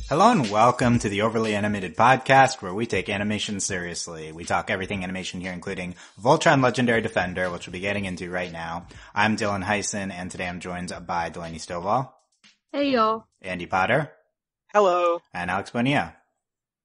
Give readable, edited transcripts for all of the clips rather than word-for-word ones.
Hello and welcome to the Overly Animated Podcast, where we take animation seriously. We talk everything animation here, including Voltron Legendary Defender, which we'll be getting into right now. I'm Dylan Hysen, and today I'm joined by Delaney Stovall. Hey, y'all. Andy Potter. Hello. And Alex Bonilla.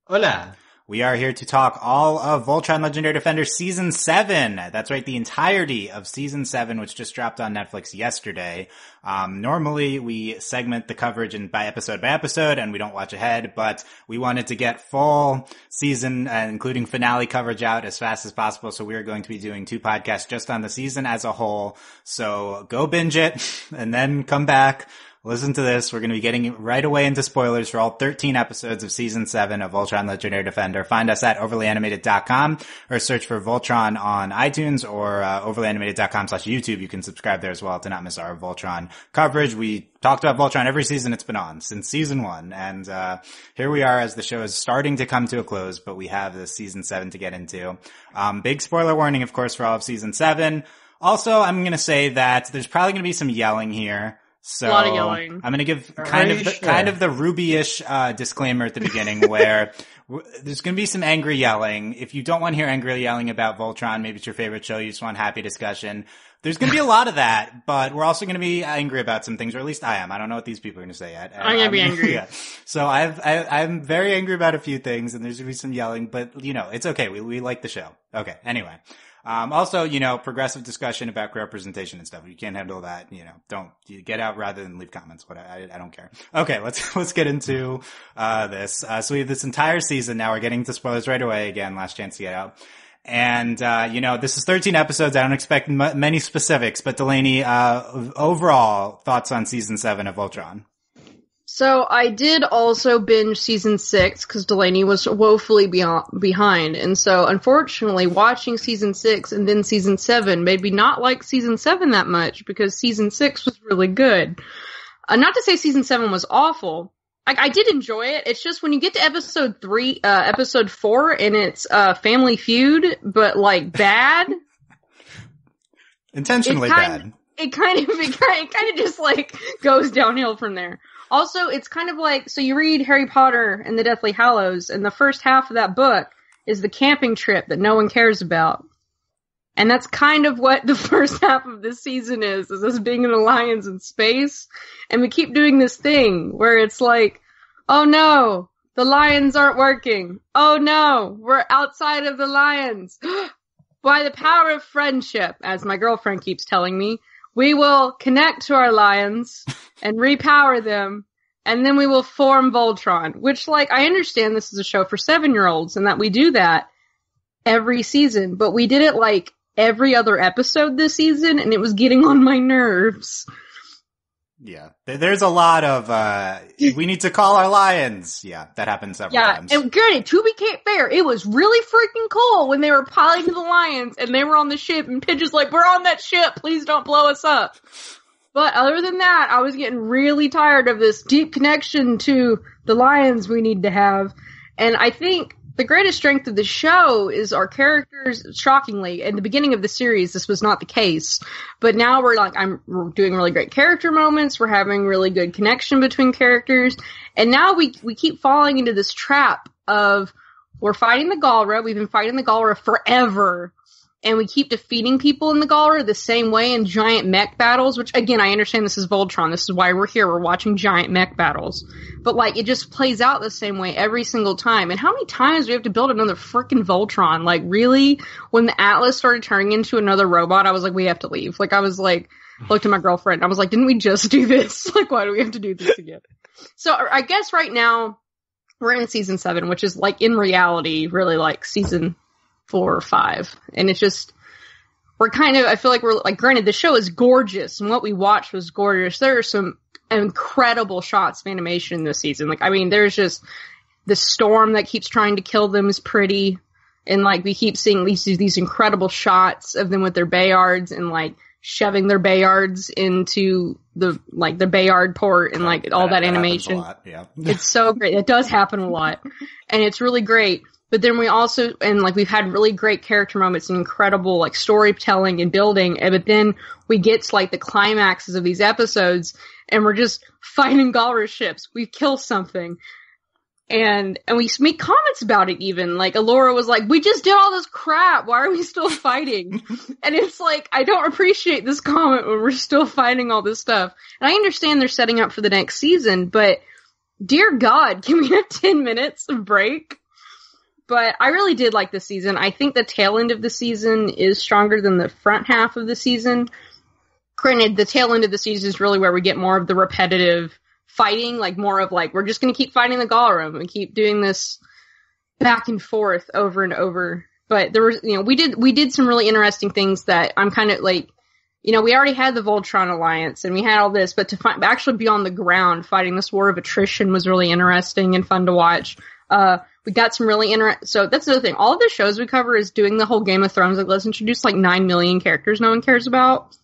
Hola. We are here to talk all of Voltron Legendary Defender Season 7. That's right, the entirety of Season 7, which just dropped on Netflix yesterday. Normally we segment the coverage by episode, and we don't watch ahead, but we wanted to get full season, including finale coverage out as fast as possible, so we are going to be doing 2 podcasts just on the season as a whole. So go binge it, and then come back. Listen to this. We're going to be getting right away into spoilers for all 13 episodes of Season 7 of Voltron Legendary Defender. Find us at overlyanimated.com or search for Voltron on iTunes or overlyanimated.com/YouTube. You can subscribe there as well to not miss our Voltron coverage. We talked about Voltron every season it's been on since Season 1. And here we are as the show is starting to come to a close, but we have this Season 7 to get into. Big spoiler warning, of course, for all of Season 7. Also, I'm going to say that there's probably going to be some yelling here. So a lot of yelling. I'm going to give kind of the Ruby-ish disclaimer at the beginning where there's going to be some angry yelling. If you don't want to hear angry yelling about Voltron, maybe it's your favorite show, you just want happy discussion. There's going to be a lot of that, but we're also going to be angry about some things, or at least I am. I don't know what these people are going to say yet. I'm going to be angry. Yeah. So I'm very angry about a few things, and there's going to be some yelling, but it's okay. We like the show. Okay. Anyway. Also, progressive discussion about representation and stuff. If you can't handle that, don't get out rather than leave comments. But I don't care. Okay, let's get into, this. So we have this entire season now. We're getting into spoilers right away. Again, last chance to get out. And, this is 13 episodes. I don't expect many specifics, but Delaney, overall thoughts on season 7 of Voltron. So I did also binge season 6 because Delaney was woefully behind. And so unfortunately watching season 6 and then season 7 made me not like season 7 that much because season 6 was really good. Not to say season 7 was awful. I did enjoy it. It's just when you get to episode 4 and it's Family Feud, but like bad. Intentionally bad. It kind of just like goes downhill from there. Also, it's kind of like, so you read Harry Potter and the Deathly Hallows, and the first half of that book is the camping trip that no one cares about. And that's kind of what the first half of this season is us being in the Lions in space. And we keep doing this thing where it's like, oh no, the Lions aren't working. Oh no, we're outside of the Lions. By the power of friendship, as my girlfriend keeps telling me, we will connect to our Lions and repower them, and then we will form Voltron. Which, I understand this is a show for 7-year-olds, and that we do that every season, but we did it, every other episode this season, and it was getting on my nerves. Yeah. There's a lot of, we need to call our Lions. Yeah, that happens several times. And granted, to be fair, it was really freaking cool when they were piloting the Lions and they were on the ship and Pidge's like, we're on that ship, please don't blow us up. But other than that, I was getting really tired of this deep connection to the Lions we need to have. And I think the greatest strength of the show is our characters. Shockingly, in the beginning of the series, this was not the case. But now we're doing really great character moments. We're having really good connection between characters. And now we keep falling into this trap of we're fighting the Galra. We've been fighting the Galra forever. And we keep defeating people in the Galra the same way in giant mech battles, which, again, I understand this is Voltron. This is why we're here. We're watching giant mech battles. But, it just plays out the same way every single time. And how many times do we have to build another frickin' Voltron? Really? When the Atlas started turning into another robot, I was like, we have to leave. Looked at my girlfriend. I was like, didn't we just do this? Why do we have to do this again? So, I guess right now, we're in season 7, which is, in reality, really, season 4 or 5. And it's just, I feel like we're, granted, the show is gorgeous, and what we watched was gorgeous. There are some incredible shots of animation this season. There's just, the storm that keeps trying to kill them is pretty, and, we keep seeing these incredible shots of them with their Bayards, and, shoving their Bayards into the Bayard port, and, all that animation. Happens a lot, yeah. It's so great. It does happen a lot. And it's really great. But then we also, we've had really great character moments and incredible, storytelling and building, but then we get to, the climaxes of these episodes, and we're just fighting Galra ships. We kill something. And we make comments about it even. Like, Allura was like, we just did all this crap. Why are we still fighting? And it's like, I don't appreciate this comment when we're still fighting all this stuff. And I understand they're setting up for the next season, but dear God, can we have 10 minutes of break? But I really did like this season. I think the tail end of the season is stronger than the front half of the season. Granted, the tail end of the season is really where we get more of the repetitive fighting, like more of like, we're just going to keep fighting the Golem and keep doing this back and forth over and over. But there was, we did some really interesting things that I'm kind of like, we already had the Voltron Alliance and we had all this, but to actually be on the ground fighting this war of attrition was really interesting and fun to watch. We got some really so that's the other thing. All of the shows we cover is doing the whole Game of Thrones, like, let's introduce like 9 million characters no one cares about.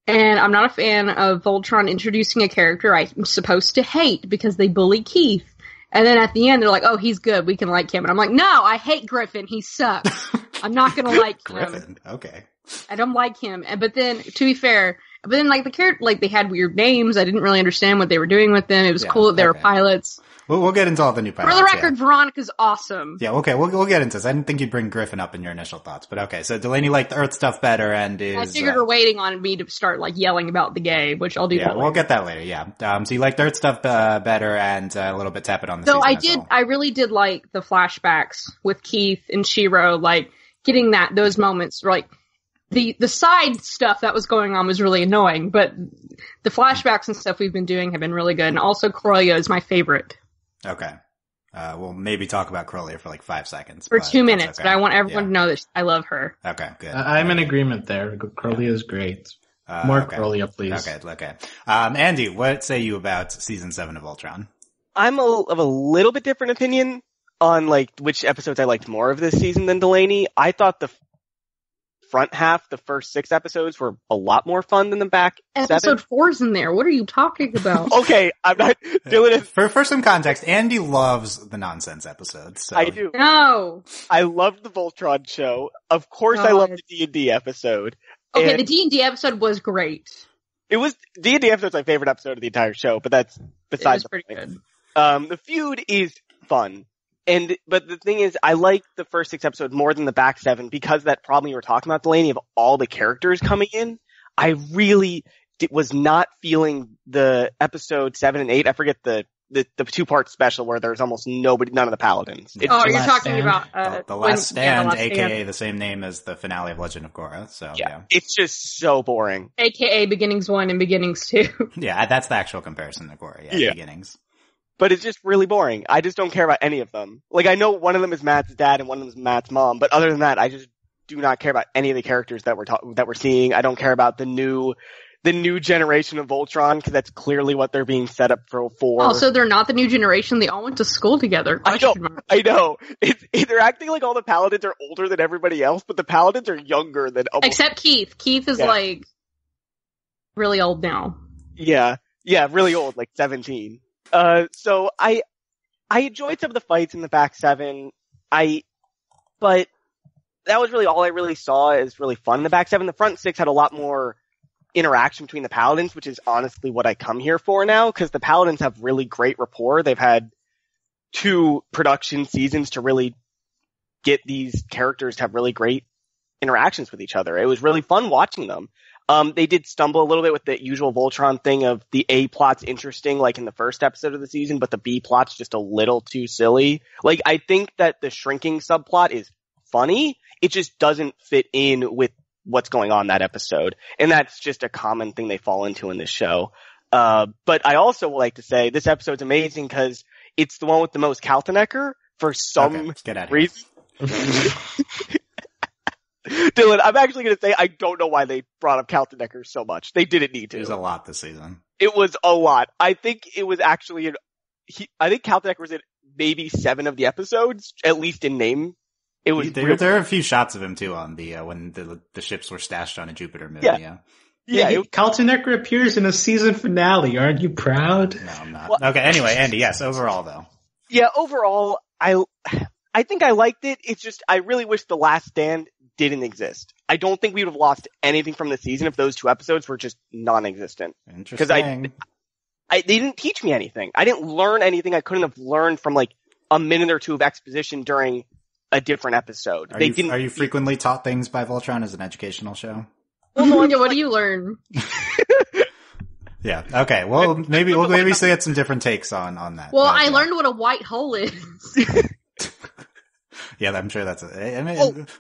And I'm not a fan of Voltron introducing a character I'm supposed to hate because they bully Keith. And then at the end, they're like, oh, he's good, we can like him. And I'm like, no, I hate Griffin, he sucks. I'm not gonna like him. Griffin, okay. I don't like him. But then, to be fair, like, the character, like, they had weird names. I didn't really understand what they were doing with them. It was cool that they were pilots. We'll get into all the new pilots. For the record, Veronica's awesome. Yeah, okay, we'll get into this. I didn't think you'd bring Griffin up in your initial thoughts, but okay. So Delaney liked the Earth stuff better and is... I figured her waiting on me to start, like, yelling about the gay, which I'll do that later. We'll get that later, yeah. So you liked Earth stuff better and a little bit tepid on the season. I really did like the flashbacks with Keith and Shiro, like, getting those moments, like... The side stuff that was going on was really annoying, but the flashbacks and stuff we've been doing have been really good. And also Corellia is my favorite. Okay. We'll maybe talk about Corellia for like 5 seconds. For 2 minutes, okay. But I want everyone to know that I love her. Okay, good. I'm in agreement there. Corellia is great. More Corellia, please. Okay. Andy, what say you about season 7 of Voltron? I'm of a little bit different opinion on like which episodes I liked more of this season than Delaney. I thought the front half, the first 6 episodes, were a lot more fun than the back 7. Episode 4's in there. What are you talking about? Okay, I'm not doing it. For some context, Andy loves the nonsense episodes. So. I do. No. I loved the Voltron show. Of course, I loved the D&D episode. Okay, the D&D episode was great. It was D&D episode's my favorite episode of the entire show, but that's besides the point. It was pretty good. The Feud is fun. But the thing is, I like the first 6 episodes more than the back 7 because that problem you were talking about, Delaney, of all the characters coming in. I really was not feeling the episode 7 and 8. I forget the 2-part special where there's almost none of the paladins. You're talking about the Last Stand, aka the same name as the finale of Legend of Korra. So yeah, it's just so boring. AKA Beginnings 1 and Beginnings 2. Yeah, that's the actual comparison to Korra. Yeah, Beginnings. But it's just really boring. I just don't care about any of them. Like, I know one of them is Matt's dad and one of them is Matt's mom, but other than that, I just do not care about any of the characters that we're seeing. I don't care about the new generation of Voltron, because that's clearly what they're being set up for. Oh, so they're not the new generation? They all went to school together. I know. They're acting like all the paladins are older than everybody else, but the paladins are younger than except Keith. Keith is like really old now. Yeah, really old, like 17. So I enjoyed some of the fights in the back 7. But that was really all I really saw is really fun in the back 7. The front 6 had a lot more interaction between the paladins, which is honestly what I come here for now, because the paladins have really great rapport. They've had 2 production seasons to really get these characters to have really great interactions with each other. It was really fun watching them. They did stumble a little bit with the usual Voltron thing of the A plot's interesting, like in the first episode of the season, but the B plot's just a little too silly. Like, I think that the shrinking subplot is funny. It just doesn't fit in with what's going on that episode. And that's just a common thing they fall into in this show. But I also would like to say this episode's amazing because it's the one with the most Kaltenecker for some reason. Dylan, I'm actually going to say I don't know why they brought up Kaltenecker so much. They didn't need to. It was a lot this season. It was a lot. I think it was actually I think Kaltenecker was in maybe 7 of the episodes, at least in name. It was. There are a few shots of him too on the when the ships were stashed on a Jupiter moon. Yeah. Kaltenecker appears in a season finale. Aren't you proud? No, I'm not. Well, okay. Anyway, Andy. Yes. Overall, though. Yeah. Overall, I think I liked it. It's just I really wish The Last Stand didn't exist. I don't think we would have lost anything from the season if those 2 episodes were just non-existent. Interesting. they didn't teach me anything. I didn't learn anything I couldn't have learned from like a minute or two of exposition during a different episode. Are you frequently taught things by Voltron as an educational show? Well, Melinda, what do you learn? Yeah. Okay. Well, maybe we'll get some different takes on that. Well, I learned what a white hole is. Yeah, I'm sure that's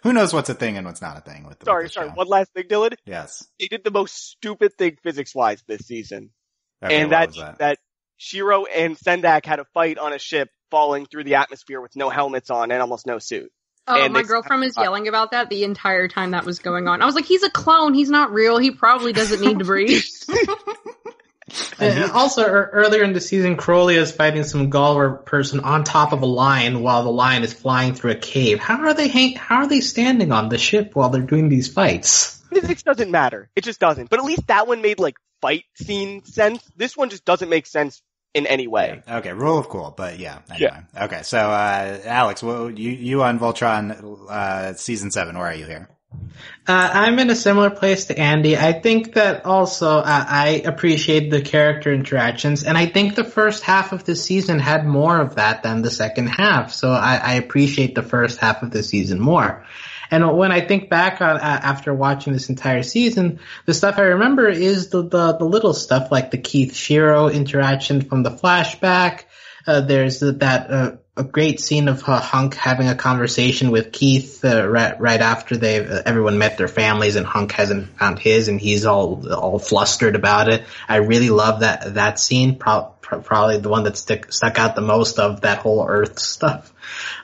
who knows what's a thing and what's not a thing with the Sorry. show. One last thing, Dylan. Yes. They did the most stupid thing physics-wise this season. Okay, and that Shiro and Sendak had a fight on a ship falling through the atmosphere with no helmets on and almost no suit. Oh, and my girlfriend was yelling about that the entire time that was going on. I was like, he's a clone. He's not real. He probably doesn't need to breathe. And also, earlier in the season, Crowley is fighting some Galwar person on top of a lion while the lion is flying through a cave. How are they standing on the ship while they're doing these fights? Physics doesn't matter. It just doesn't. But at least that one made like fight scene sense. This one just doesn't make sense in any way. Yeah. Okay, rule of cool, but yeah. Anyway. Yeah. Okay, so Alex, you on Voltron season 7? Where are you here? I'm in a similar place to Andy. I think that also I appreciate the character interactions, and I think the first half of the season had more of that than the second half. So I appreciate the first half of the season more. And when I think back on after watching this entire season, the stuff I remember is the little stuff like the Keith Shiro interaction from the flashback. There's a great scene of Hunk having a conversation with Keith right after everyone met their families and Hunk hasn't found his and he's all flustered about it. I really love that scene. Probably the one that stuck out the most of that whole Earth stuff.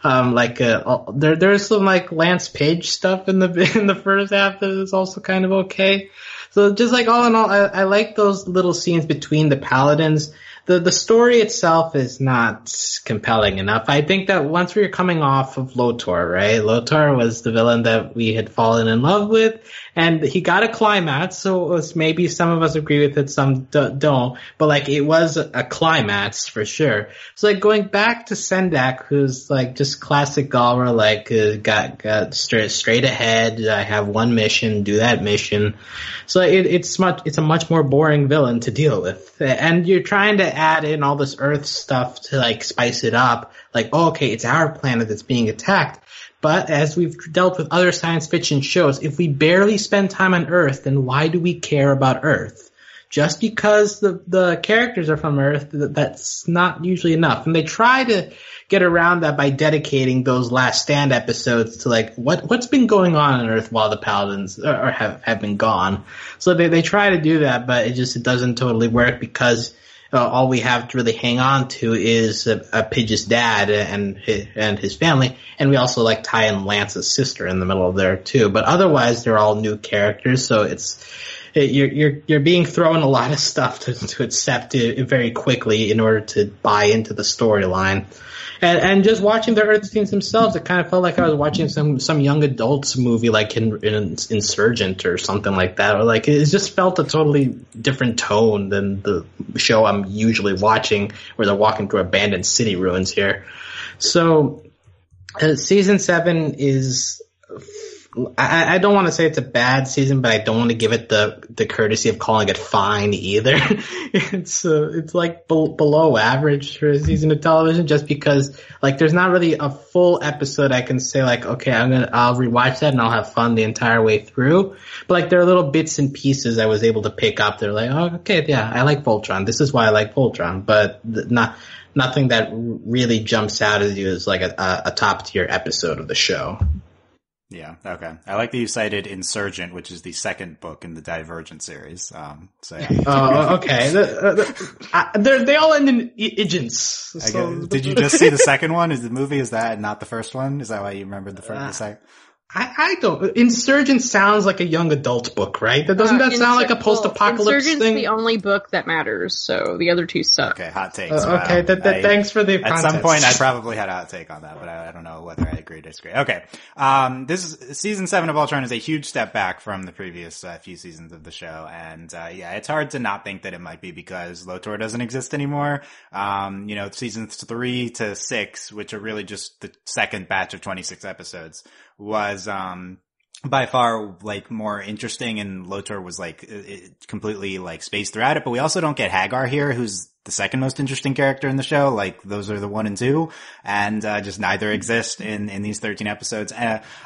There's some like Lance Page stuff in the first half that is also kind of okay. So just like all in all, I like those little scenes between the paladins. The story itself is not compelling enough. I think that once we were coming off of Lotor, right? Lotor was the villain that we had fallen in love with, and he got a climax, so it was maybe some of us agree with it, some don't, but like it was a climax for sure. So like going back to Sendak, who's like just classic Galra, like got straight ahead, I have one mission, do that mission. So it's a much more boring villain to deal with. And you're trying to add in all this Earth stuff to like spice it up. Like, oh, okay, it's our planet that's being attacked. But as we've dealt with other science fiction shows, if we barely spend time on Earth, then why do we care about Earth? Just because the characters are from Earth, that's not usually enough. And they try to get around that by dedicating those Last Stand episodes to like what's been going on Earth while the Paladins have been gone. So they try to do that, but it doesn't totally work because all we have to really hang on to is Pidge's dad and his family, and we also like tie in Lance's sister in the middle of there too. But otherwise, they're all new characters, so you're being thrown a lot of stuff to accept it very quickly in order to buy into the storyline. And just watching the Earth scenes themselves, it kind of felt like I was watching some young adults movie, like in Insurgent or something like that. Or like it just felt a totally different tone than the show I'm usually watching, where they're walking through abandoned city ruins here. So season 7 is. I don't want to say it's a bad season, but I don't want to give it the courtesy of calling it fine either. It's like below average for a season of television, just because like there's not really a full episode I can say like, okay, I'll rewatch that and I'll have fun the entire way through. But like there are little bits and pieces I was able to pick up. They're like, oh, okay, yeah, I like Voltron. This is why I like Voltron, but nothing that really jumps out at you as like a top tier episode of the show. Yeah, okay. I like that you cited Insurgent, which is the second book in the Divergent series. So yeah. Oh, okay. They all end in agents. So. Did you just see the second one? Is that not the first one? Is that why you remembered the second? I don't. Insurgent sounds like a young adult book, right? Doesn't that sound like a post-apocalypse thing? Insurgent's the only book that matters, so the other two suck. Okay, hot takes. Okay, thanks for the context. At some point, I probably had a hot take on that, but I don't know whether I agree or disagree. Okay, this season 7 of Voltron is a huge step back from the previous few seasons of the show, and yeah, it's hard to not think that it might be because Lotor doesn't exist anymore. Seasons 3 to 6, which are really just the second batch of 26 episodes, was by far, like, more interesting, and Lotor was, like, completely, like, spaced throughout it, but we also don't get Hagar here, who's the second most interesting character in the show. Like, those are the 1 and 2, and just neither exist in these 13 episodes.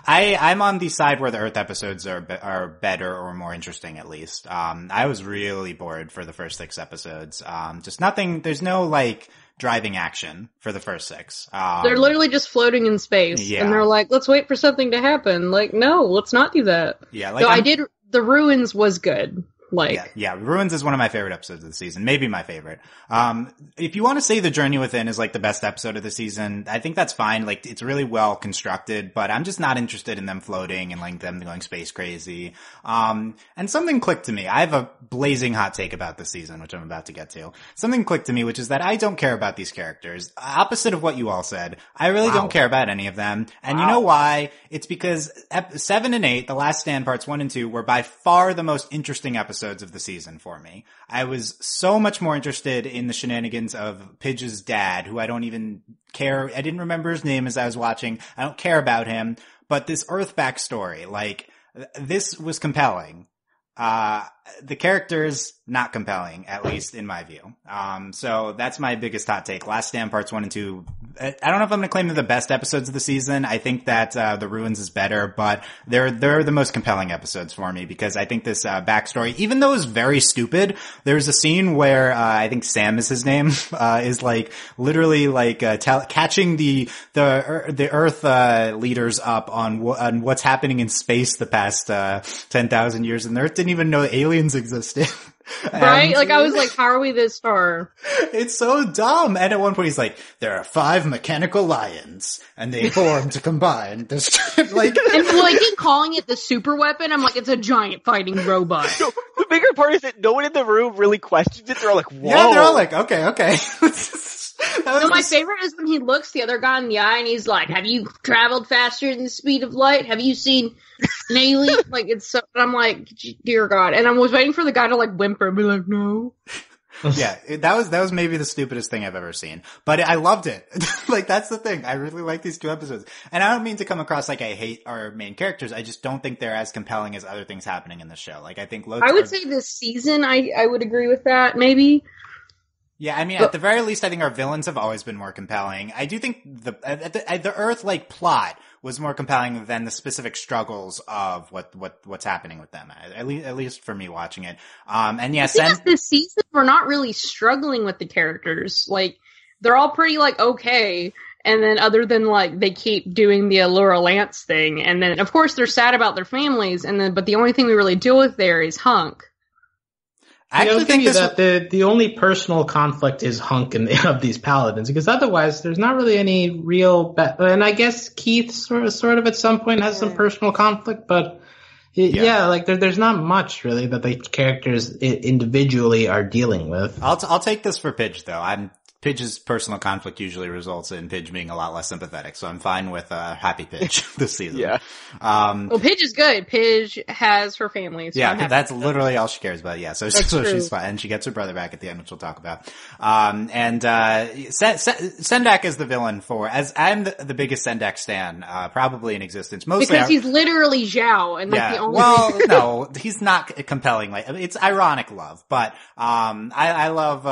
I'm on the side where the Earth episodes are better or more interesting, at least. I was really bored for the first 6 episodes. Just nothing, there's no, like, driving action for the first 6. They're literally just floating in space. Yeah. And they're like, let's wait for something to happen. Like, no, let's not do that. Yeah, like, So the Ruins was good. Like, yeah, Ruins is one of my favorite episodes of the season. Maybe my favorite. If you want to say The Journey Within is like the best episode of the season, I think that's fine. Like, it's really well constructed, but I'm just not interested in them floating and like them going space crazy. And something clicked to me. I have a blazing hot take about this season, which I'm about to get to. Something clicked to me, which is that I don't care about these characters. Opposite of what you all said. I really don't care about any of them. And you know why? It's because 7 and 8, The Last Stand parts 1 and 2, were by far the most interesting episodes of the season for me. I was so much more interested in the shenanigans of Pidge's dad, who I don't even care. I didn't remember his name as I was watching. I don't care about him. But this Earth backstory, like, this was compelling. The characters, not compelling, at least in my view. So that's my biggest hot take. Last Stand parts 1 and 2. I don't know if I'm going to claim they're the best episodes of the season. I think that, The Ruins is better, but they're the most compelling episodes for me because I think this, backstory, even though it's very stupid, there's a scene where, I think Sam is his name, is like, literally like, catching the Earth, leaders up on what's happening in space the past, 10,000 years, and the Earth didn't even know aliens existed. right? Like, I was like, how are we this far? It's so dumb. And at one point he's like, there are 5 mechanical lions, and they form to combine. This, like, and like, keep calling it the super weapon. I'm like, it's a giant fighting robot. No, the bigger part is that no one in the room really questions it. They're all like, whoa. yeah, they're all like, okay. No, my favorite is when he looks the other guy in the eye and he's like, have you traveled faster than the speed of light? Have you seen an alien? Like, it's so, I'm like, dear God. And I was waiting for the guy to like whimper and be like, no. Yeah, that was maybe the stupidest thing I've ever seen. But I loved it. Like, that's the thing. I really like these 2 episodes. And I don't mean to come across like I hate our main characters. I just don't think they're as compelling as other things happening in the show. Like, I think I would say this season, I would agree with that, maybe. Yeah, I mean, at the very least, I think our villains have always been more compelling. I do think the Earth, like, plot was more compelling than the specific struggles of what's happening with them. At least for me watching it. And yes, this season we're not really struggling with the characters. Like, they're all pretty, like, okay. And then other than, like, they keep doing the Allura Lance thing. And then, of course, they're sad about their families. But the only thing we really deal with there is Hunk. I actually think that the only personal conflict is Hunk of these paladins, because otherwise there's not really any real and I guess Keith sort of at some point has some personal conflict, but like there's not much really that the characters individually are dealing with. I'll take this for Pidge though. Pidge's personal conflict usually results in Pidge being a lot less sympathetic, so I'm fine with happy Pidge this season. Yeah. Well, Pidge is good. Pidge has her family. So yeah, that's literally all she cares about. Yeah, so she's fine, and she gets her brother back at the end, which we'll talk about. Sendak is the villain as I'm the biggest Sendak stan probably in existence. Mostly because he's literally Zhao, and like the only. Well, no, he's not compelling. Like, it's ironic love, but I love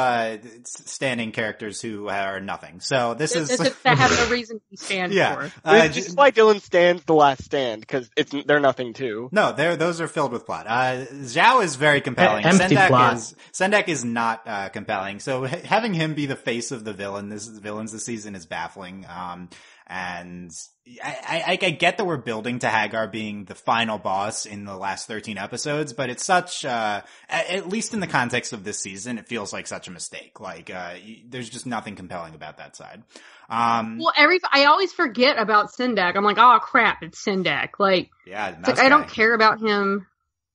standing characters who are nothing. So this is to have no reason to stand for. This is why Dylan stands The Last Stand, because they're nothing too. No, those are filled with plot. Zhao is very compelling. Sendak is not compelling. So having him be the face of the villains this season is baffling. And I get that we're building to Hagar being the final boss in the last 13 episodes, but it's such, at least in the context of this season, it feels like such a mistake. Like, there's just nothing compelling about that side. Well, I always forget about Sendak. I'm like, oh crap, it's Sendak. Like, yeah, it's like, I don't care about him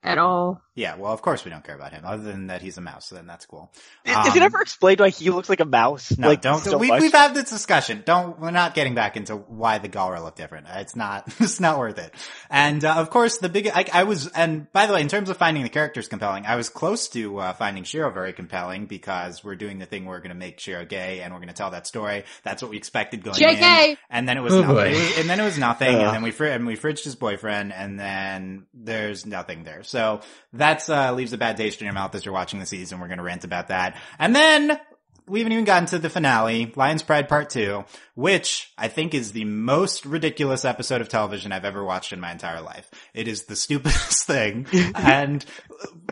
at all. Yeah, well, of course we don't care about him, other than that he's a mouse, so then that's cool. Is it ever explained why he looks like a mouse? No, like, don't. so We've had this discussion. We're not getting back into why the Galra look different. It's not worth it. And, of course, and by the way, in terms of finding the characters compelling, I was close to, finding Shiro very compelling because we're doing the thing where we're gonna make Shiro gay and we're gonna tell that story. That's what we expected going JK! in. And then it was nothing. And then it was nothing. And then we fridged his boyfriend and then there's nothing there. So that's, leaves a bad taste in your mouth as you're watching the season. We're going to rant about that. And then we haven't even gotten to the finale, Lion's Pride Part 2, which I think is the most ridiculous episode of television I've ever watched in my entire life. It is the stupidest thing. And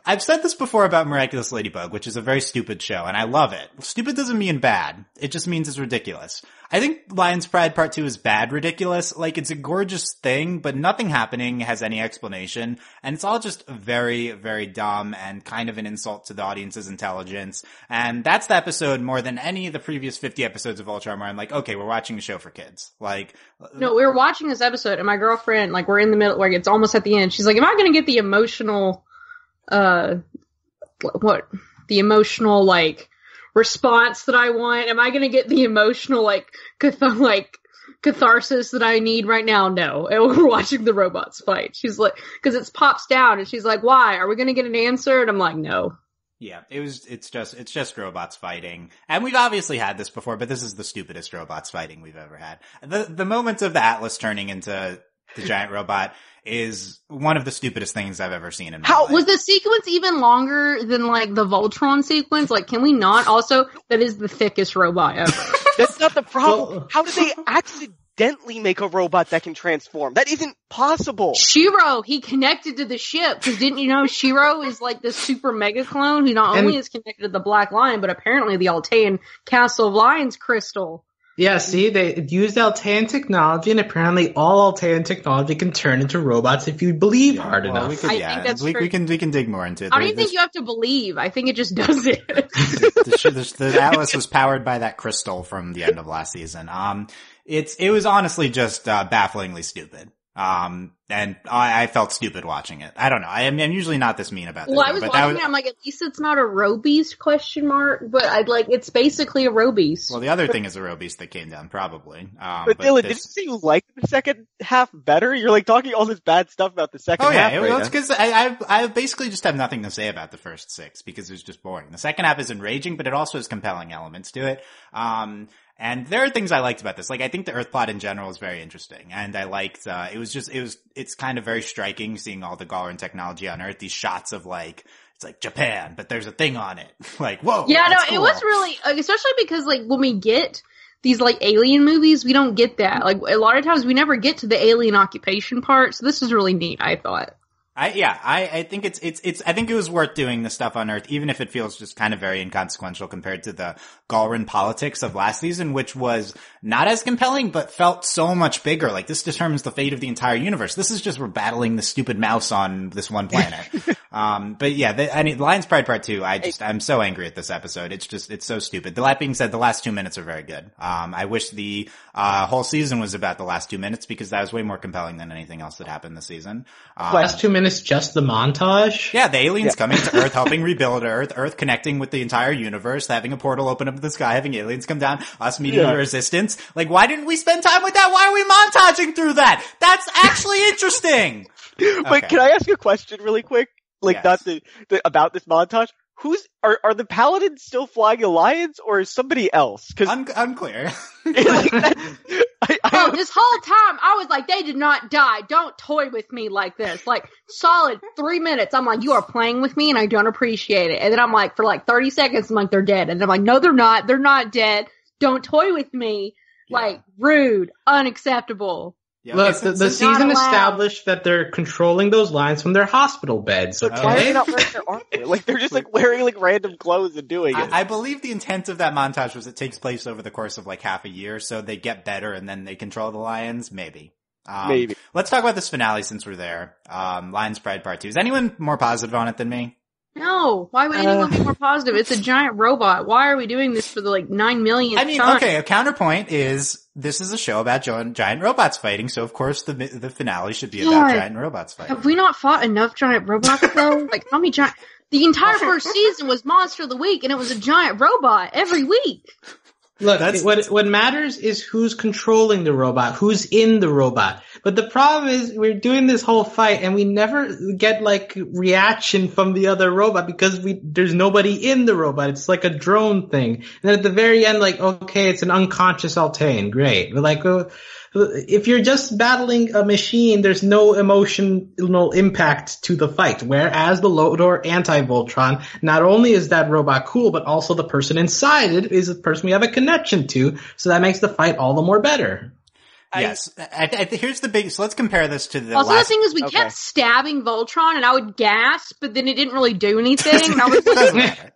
I've said this before about Miraculous Ladybug, which is a very stupid show, and I love it. Stupid doesn't mean bad. It just means it's ridiculous. I think Lion's Pride Part 2 is bad ridiculous. Like, it's a gorgeous thing, but nothing happening has any explanation. And it's all just very, very dumb and kind of an insult to the audience's intelligence. And that's the episode more than any of the previous 50 episodes of Voltron where I'm like, okay, we're watching a show for kids. Like, no, we were watching this episode and my girlfriend, like, we're in the middle, like, it's almost at the end. She's like, am I gonna get the emotional, like, response that I want? Am I gonna get the emotional, like, catharsis that I need right now? No. And we're watching the robots fight. She's like, cause it pops down and she's like, why? Are we gonna get an answer? And I'm like, no. Yeah, it's just robots fighting. And we've obviously had this before, but this is the stupidest robots fighting we've ever had. The moment of the Atlas turning into the giant robot is one of the stupidest things I've ever seen in my life. Was the sequence even longer than, like, the Voltron sequence? Like, can we not also, that is the thickest robot ever. That's not the problem. How did they accidentally make a robot that can transform? That isn't possible. Shiro, he connected to the ship, because didn't you know Shiro is like this super mega clone who not only is connected to the Black Lion, but apparently the Altean Castle of Lions crystal. Yeah, see, they used Altean technology, and apparently all Altean technology can turn into robots if you believe hard enough. I think that's true. We can dig more into it. I don't think you have to believe. I think it just does it. The Atlas was powered by that crystal from the end of last season. It was honestly just bafflingly stupid. And I felt stupid watching it. I don't know. I'm usually not this mean about this. Well, I was watching it, I'm like, at least it's not a Robeast ? But I'd like, it's basically a Robeast. Well, the other thing is a Robeast that came down, probably. But Dylan, didn't you say you liked the second half better? You're like talking all this bad stuff about the second half. Oh yeah, it's because I basically just have nothing to say about the first 6 because it was just boring. The second half is enraging, but it also has compelling elements to it. And there are things I liked about this. Like, I think the Earth plot in general is very interesting. And I liked, it's kind of very striking seeing all the Galran technology on Earth. These shots of like, it's like Japan, but there's a thing on it. Like, whoa. Yeah, no, cool. It was really, especially because like when we get these like alien movies, we don't get that. Like a lot of times we never get to the alien occupation part. So this is really neat, I thought. I think I think it was worth doing the stuff on Earth, even if it feels just kind of very inconsequential compared to the Galran politics of last season, which was not as compelling, but felt so much bigger. Like, this determines the fate of the entire universe. This is just, we're battling the stupid mouse on this one planet. But yeah, Lion's Pride Part 2, I'm so angry at this episode. It's so stupid. That being said, the last 2 minutes are very good. I wish the, whole season was about the last 2 minutes because that was way more compelling than anything else that happened this season. Last 2 minutes, just the montage? Yeah, the aliens coming to Earth, helping rebuild Earth connecting with the entire universe, having a portal open up to the sky, having aliens come down, us meeting the resistance. Like, why didn't we spend time with that? Why are we montaging through that? That's actually interesting! But can I ask you a question really quick? Like, yes. Not about this montage? Are the Paladins still flying Alliance, or is somebody else? Cause unclear. This whole time, I was like, they did not die. Don't toy with me like this. Like, solid 3 minutes. I'm like, you are playing with me and I don't appreciate it. And then I'm like, for like 30 seconds, I'm like, they're dead. And I'm like, no, they're not. They're not dead. Don't toy with me. Yeah. Like, rude. Unacceptable. Yeah, look, the season established that they're controlling those lines from their hospital beds. So why are they not wearing their armor? Like, they're just like wearing like random clothes and doing it. I believe the intent of that montage was it takes place over the course of like half a year, so they get better and then they control the lions. Maybe. Maybe. Let's talk about this finale since we're there. Lion's Pride Part 2. Is anyone more positive on it than me? No, why would anyone be more positive? It's a giant robot. Why are we doing this for the 9 millionth I mean, time? okay, a counterpoint is this is a show about giant robots fighting, so of course the finale should be about giant robots fighting. Have we not fought enough giant robots though? How many giant? The entire first season was Monster of the Week, and it was a giant robot every week. Look, what matters is who's controlling the robot, who's in the robot. But the problem is we're doing this whole fight and we never get reaction from the other robot because there's nobody in the robot. It's like a drone thing. And then at the very end, okay, it's an unconscious Altane. Great. But if you're just battling a machine, there's no emotional impact to the fight. Whereas the Lotor anti-Voltron, not only is that robot cool, but also the person inside it is a person we have a connection to. So that makes the fight all the more better. Yes. Here's the big, so let's compare this to the the thing is we kept stabbing Voltron and I would gasp, but then it didn't really do anything. And I was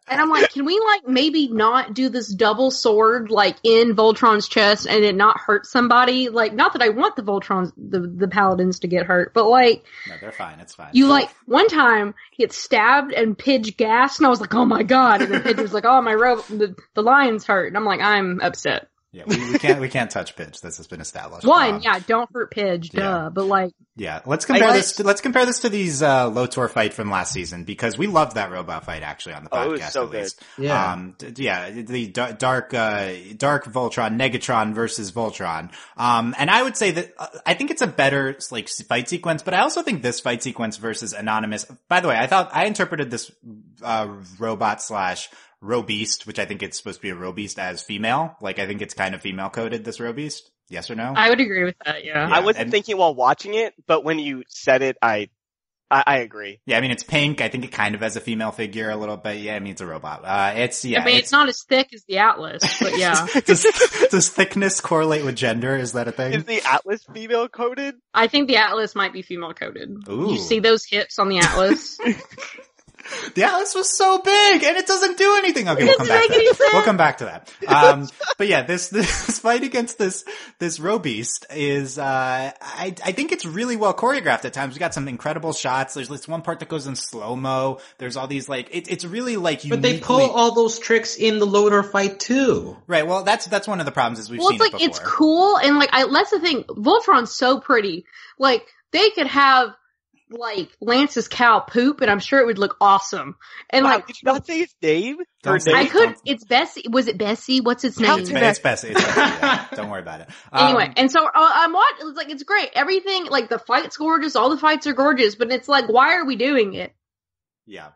and I'm like, can we maybe not do this double sword in Voltron's chest and it not hurt somebody? Not that I want the Voltrons, the paladins to get hurt, but no, they're fine. It's fine. You one time get stabbed and Pidge gasped and I was like, oh my god. And then Pidge was like, oh my the lion's hurt. And I'm like, I'm upset. Yeah, we can't touch Pidge. This has been established. Don't hurt Pidge, duh. But yeah, let's compare this to these Lotor fight from last season because we loved that robot fight actually on the podcast. It was so at least. Good. Yeah, the dark Voltron, Negatron versus Voltron. And I would say that I think it's a better fight sequence, but I also think this fight sequence versus Anonymous. By the way, I interpreted this robot / Robeast, which I think it's supposed to be a Robeast as female. I think it's kind of female coded, this Robeast. Yes or no? I would agree with that, yeah. I wasn't thinking while watching it, but when you said it, I agree. Yeah, I mean, it's pink. I think it kind of has a female figure a little bit. Yeah, I mean, it's a robot. It's not as thick as the Atlas, but yeah. Does thickness correlate with gender? Is that a thing? Is the Atlas female coded? I think the Atlas might be female coded. Ooh. You see those hips on the Atlas? The Atlas was so big and it doesn't do anything. Okay, we'll come back to that. We'll come back to that. But yeah, this fight against this Robeast is, I think it's really well choreographed at times. We got some incredible shots. There's this one part that goes in slow-mo. There's all these it's really uniquely. But they pull all those tricks in the Lotor fight too. Right. Well, that's one of the problems is we've seen it before. It's cool and that's the thing. Voltron's so pretty. They could have Lance's cow poop, and I'm sure it would look awesome. And wow, did you not say his name? It's Bessie. Was it Bessie? What's its name? It's Bessie. It's Bessie. Yeah. Don't worry about it. Anyway, and so I'm watching. It's great. Everything, the fight's gorgeous. All the fights are gorgeous, but it's why are we doing it? Yeah.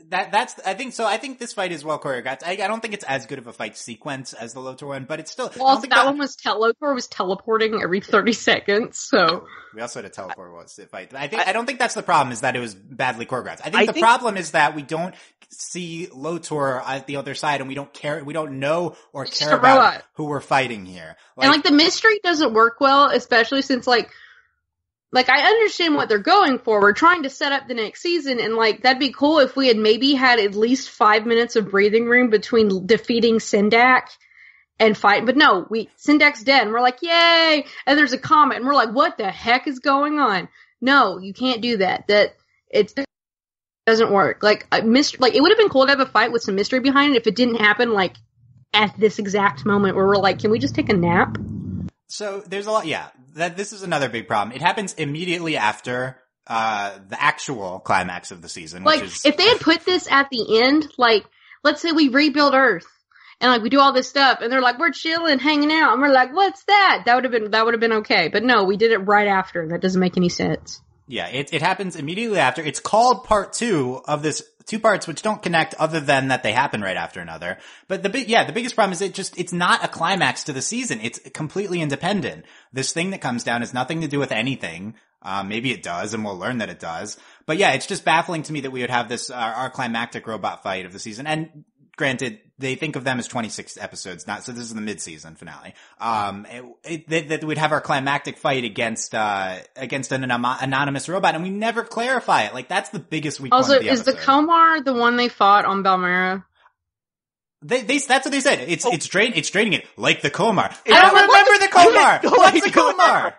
That's I think so. I think this fight is well choreographed. I don't think it's as good of a fight sequence as the Lotor one, but it's still. Well, that one was Lotor was teleporting every 30 seconds. So we also had a teleport once to fight. I don't think that's the problem. Is that it was badly choreographed. I think the problem is that we don't see Lotor at the other side, and we don't care. We don't know or care about who we're fighting here. And the mystery doesn't work well, especially since I understand what they're going for. We're trying to set up the next season, and that'd be cool if we had maybe had at least 5 minutes of breathing room between defeating Sindak and fight. But no, Sindak's dead, and we're yay! And there's a comet, and we're what the heck is going on? No, you can't do that. It doesn't work. It would have been cool to have a fight with some mystery behind it if it didn't happen at this exact moment where we're can we just take a nap? So there's a lot, yeah. This is another big problem. It happens immediately after the actual climax of the season. Which is, if they had put this at the end, let's say we rebuild Earth and we do all this stuff, and they're we're chilling, hanging out, and we're what's that? That would have been okay. But no, we did it right after. That doesn't make any sense. Yeah, it happens immediately after. It's called part 2 of this 2 parts which don't connect other than that they happen right after another. But the biggest problem is it's not a climax to the season. It's completely independent. This thing that comes down has nothing to do with anything. Maybe it does, and we'll learn that it does. But yeah, it's just baffling to me that we would have this, our climactic robot fight of the season. And granted, they think of them as 26 episodes, so this is the mid-season finale. That we'd have our climactic fight against an anonymous robot, and we never clarify it. That's the biggest weak point of the episode. Also, is the Komar the one they fought on Balmera? That's what they said. It's draining it like the Komar. I don't remember the Komar. What's the Komar?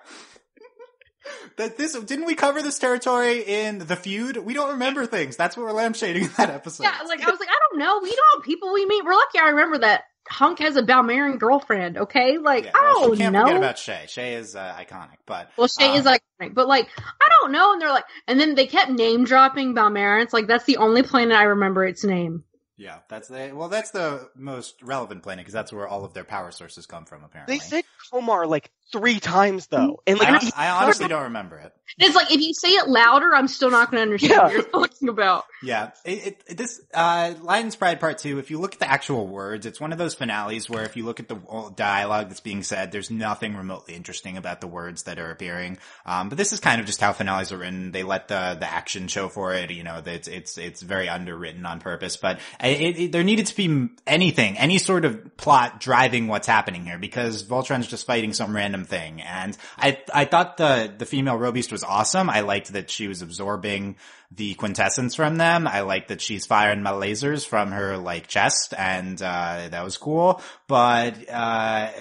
Didn't we cover this territory in the Feud? We don't remember things. That's what we're lampshading in that episode. Yeah, like I was like, I don't know. We don't have people we meet. We're lucky I remember that Hunk has a Balmerian girlfriend, okay? Like, I don't know. Can't forget about Shay. Shay is iconic, but... Well, Shay is iconic, but like, I don't know. And they're like, and then they kept name dropping Balmerian. It's like, that's the only planet I remember its name. Yeah, that's the most relevant planet because that's where all of their power sources come from, apparently. They said Komar like 3 times though. And like, I honestly don't remember it. It's like, if you say it louder, I'm still not going to understand what you're talking about. Yeah. This Lion's Pride Part 2, if you look at the actual words, it's one of those finales where if you look at the dialogue that's being said, there's nothing remotely interesting about the words that are appearing. But this is kind of just how finales are written. They let the action show for it, you know, it's very underwritten on purpose. But there needed to be any sort of plot driving what's happening here because Voltron's just fighting some random thing. And I thought the female Robeast was awesome. I liked that she was absorbing the quintessence from them. I liked that she's firing my lasers from her like chest, and that was cool. But I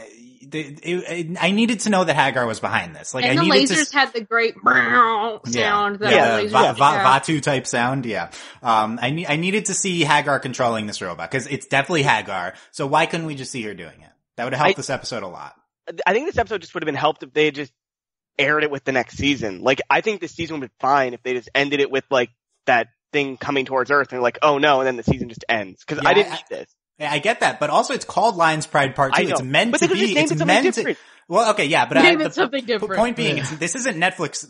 needed to know that Hagar was behind this. Like, and I the needed lasers had the great sound. Vatu type sound. Yeah. I needed to see Hagar controlling this robot because it's definitely Hagar. So why couldn't we just see her doing it? That would have helped this episode a lot. I think this episode just would have been helped if they had just aired it with the next season. Like, I think this season would have been fine if they just ended it with like that thing coming towards Earth and they're like, oh no, and then the season just ends. Cause I didn't need this. I get that, but also it's called Lion's Pride Part 2. It's meant to be, it's meant to, well, okay, yeah, but something different. Point being, this isn't Netflix,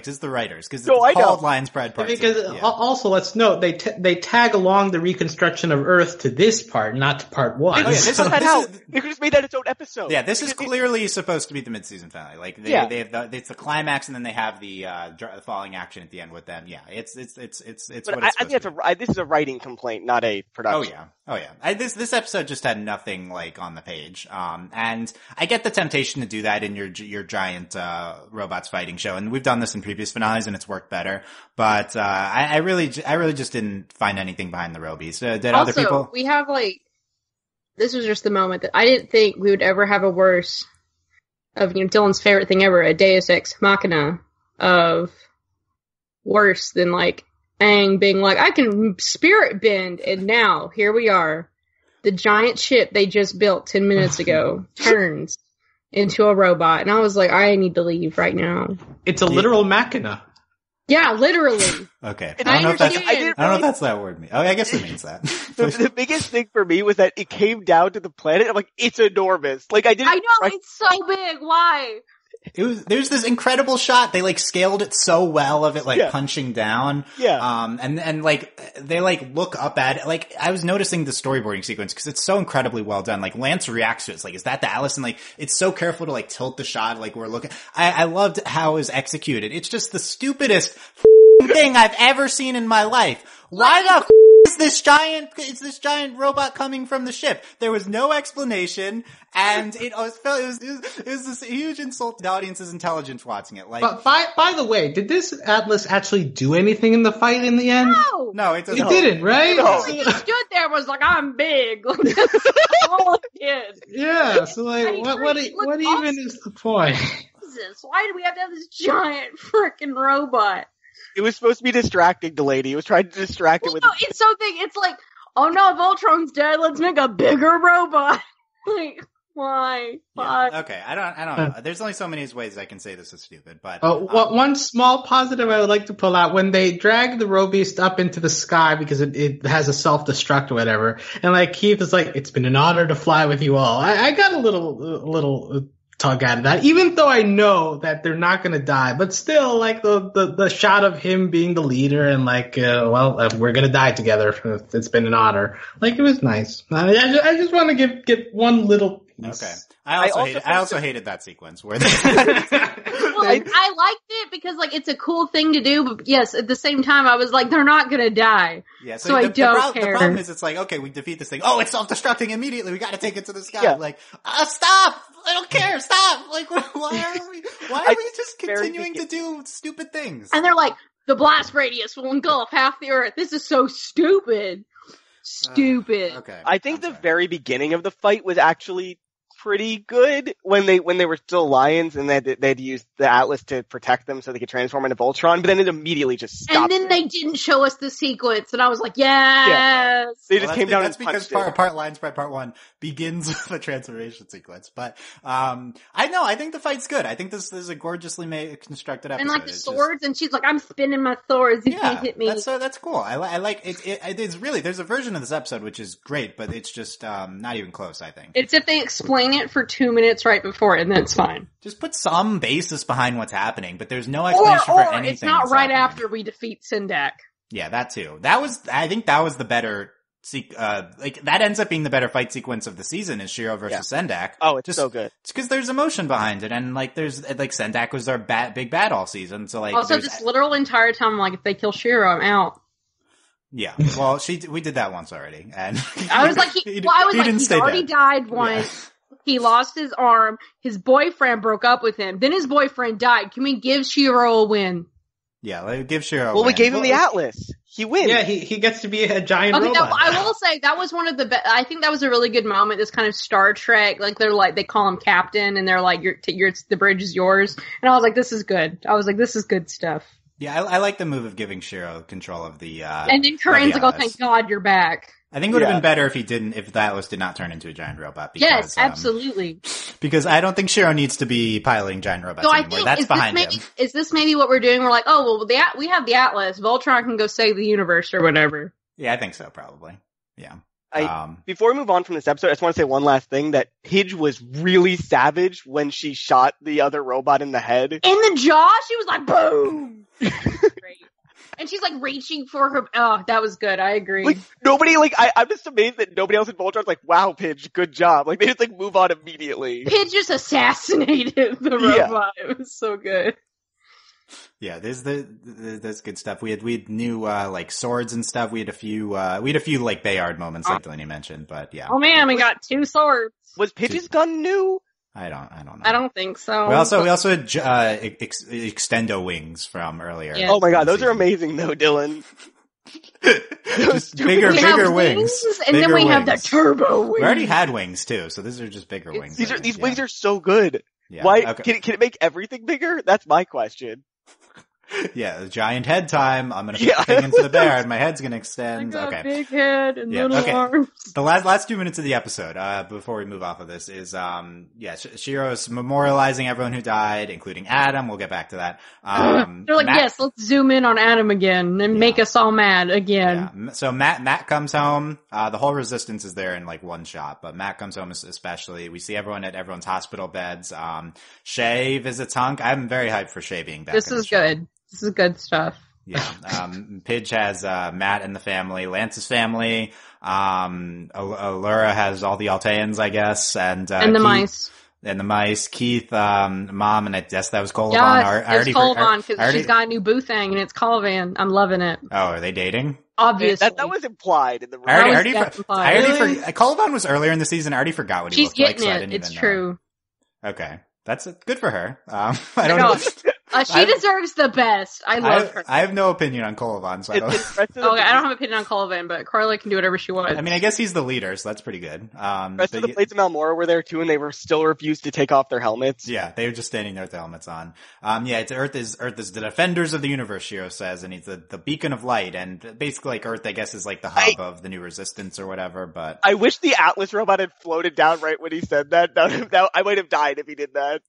it's the writers, because it's called Lion's Pride Part 2. Because also, let's note, they tag along the reconstruction of Earth to this part, not to part 1. They could just made that its own episode. Yeah, this is clearly supposed to be the mid-season finale. Like, they have it's the climax, and then they have the falling action at the end with them. Yeah, it's what it's I think this is a writing complaint, not a production. Oh yeah. This episode just had nothing, like, on the page. And I get the temptation to do that in your giant robots fighting show, and we've done this in previous finales and it's worked better. But I really just didn't find anything behind the Robies. Did other people? We have this was just the moment that I didn't think we would ever have a worse of Dylan's favorite thing ever, a Deus Ex Machina of worse than Aang being like, I can spirit bend, and now here we are. The giant ship they just built 10 minutes ago turns into a robot, and I was like, I need to leave right now. It's a literal machina. Yeah, literally. Okay. I don't know if that's that word. Oh, I guess it means that. The biggest thing for me was that it came down to the planet. I'm like, it's enormous. I know, it's so big. Why? There's this incredible shot. They scaled it so well of it punching down. Yeah. And they look up at it. I was noticing the storyboarding sequence because it's so incredibly well done. Lance reacts to it. It's is that the Alice? And it's so careful to tilt the shot. We're looking. I loved how it was executed. It's just the stupidest thing I've ever seen in my life. Why the is this giant robot coming from the ship? There was no explanation, and it was this huge insult to the audience's intelligence watching it. But by the way, did this Atlas actually do anything in the fight in the end? No, it doesn't. It didn't, right? No. He stood there and was like, I'm big. That's all it did. Yeah, so what even is the point? Jesus, why do we have to have this giant freaking robot? It was supposed to be distracting Delaney. It was trying to distract it with... No, it's so big. It's oh no, Voltron's dead. Let's make a bigger robot. Why? Yeah, okay, I don't know. There's only so many ways I can say this is stupid, but... one small positive I would like to pull out, when they drag the Robeast up into the sky because it has a self-destruct or whatever, and Keith is it's been an honor to fly with you all. I got a little tug out of that, even though I know that they're not gonna die, but still, the shot of him being the leader and we're gonna die together. It's been an honor. It was nice. I just want to give one little piece. Okay. I also hated that sequence where they... I liked it because it's a cool thing to do, but yes, at the same time I was they're not gonna die. Yeah, so I don't care. The problem is it's okay, we defeat this thing. Oh, it's self-destructing immediately. We gotta take it to the sky. Yeah. Stop! I don't care. Stop! Why are we just continuing to do stupid things? And they're the blast radius will engulf half the Earth. This is so stupid. Stupid. Okay. I think the very beginning of the fight was actually pretty good when they were still lions and they'd use the Atlas to protect them so they could transform into Voltron, but then it immediately just stopped. And then they didn't show us the sequence, and I was like, yes! Yeah. They just came down and punched because part Lions by Part 1 begins with a transformation sequence. But, I think the fight's good. I think this is a gorgeously constructed episode. And like the swords, and she's like, I'm spinning my swords, you can't hit me. That's cool. I like it. It's really, there's a version of this episode which is great, but it's just, not even close, I think. It's if they explain it for 2 minutes right before it, and then it's fine. Just put some basis behind what's happening, but there's no explanation for anything. It's not right happening. after we defeat Sindak. Yeah, that too. I think that was the better, that ends up being the better fight sequence of the season is Shiro versus Sindak. Oh, it's so good. It's because there's emotion behind it, and Sindak was our big bad all season, so Also, this literal entire time, I'm like, if they kill Shiro, I'm out. Yeah, well, we did that once already, and I was like, he's already died once. Yeah. He lost his arm. His boyfriend broke up with him. Then his boyfriend died. Can we give Shiro a win? Yeah, give Shiro a win. Well, we gave him the Atlas. He wins. Yeah, he gets to be a giant robot. I will say that was one of the best. I think that was a really good moment. This kind of Star Trek, they call him Captain, and they're like, the bridge is yours. And I was like, this is good. I was like, this is good stuff. Yeah, I like the move of giving Shiro control of the, and then Corinne's like, oh, thank God you're back. I think it would have been better if the Atlas did not turn into a giant robot. Because, yes, absolutely. Because I don't think Shiro needs to be piloting giant robots anymore. I think, that's behind him. Is this maybe what we're doing? We're like, oh, well, we have the Atlas. Voltron can go save the universe or whatever. Yeah, I think so, probably. Yeah. Before we move on from this episode, I just want to say one last thing, that Pidge was really savage when she shot the other robot in the head. In the jaw? She was like, boom! Great. And she's like reaching for her. Oh, that was good. I agree. Like, nobody, I'm just amazed that nobody else in Voltron's like, wow, Pidge, good job. Like, they just move on immediately. Pidge just assassinated the robot. Yeah. It was so good. Yeah, there's good stuff. We had new, swords and stuff. We had a few Bayard moments, like Delaney mentioned, but yeah. Oh man, we got 2 swords. Was Pidge's gun new? I don't know. I don't think so. We also had extendo wings from earlier. Yes. Oh my god, those are amazing though, Dylan. Just bigger wings. And then we have the turbo wings. We already had wings too, so these are just bigger wings. These wings are so good. Yeah. Why okay. Can it make everything bigger? That's my question. Yeah, giant head time. I'm gonna put the thing into the bear and my head's gonna extend. I got okay. Big head and little arms. The last 2 minutes of the episode, before we move off of this is, Shiro's memorializing everyone who died, including Adam. We'll get back to that. They're like, yes, let's zoom in on Adam again and make us all mad again. Yeah. So Matt comes home. The whole resistance is there in one shot, but Matt comes home especially. We see everyone at everyone's hospital beds. Shay visits Hunk. I'm very hyped for Shay being back. This is good. This is good stuff. Yeah. Pidge has, Matt and the family, Lance's family. Allura has all the Alteans, I guess, and the Keith, mice. And the mice. Keith, Mom, and I guess that was Colavan. Yeah, it's Colavan, because she's got a new boo thing, and it's Colavan. I'm loving it. Oh, are they dating? Obviously. That was implied in the Colavan was earlier in the season. I already forgot what he looked like, so I didn't even know. It's true. Okay. That's good for her. I don't know. She deserves the best. I love her. I have no opinion on Colavan, so I don't. I don't have an opinion on Colavan, but Carly can do whatever she wants. I mean, I guess he's the leader, so that's pretty good. Rest of the plates of Malmora were there too, and they were still refused to take off their helmets. Yeah, they were just standing there with the helmets on. It's Earth is the defenders of the universe, Shiro says, and he's the beacon of light, and basically Earth, I guess, is the hub of the new resistance or whatever. But I wish the Atlas robot had floated down right when he said that. I might have died if he did that.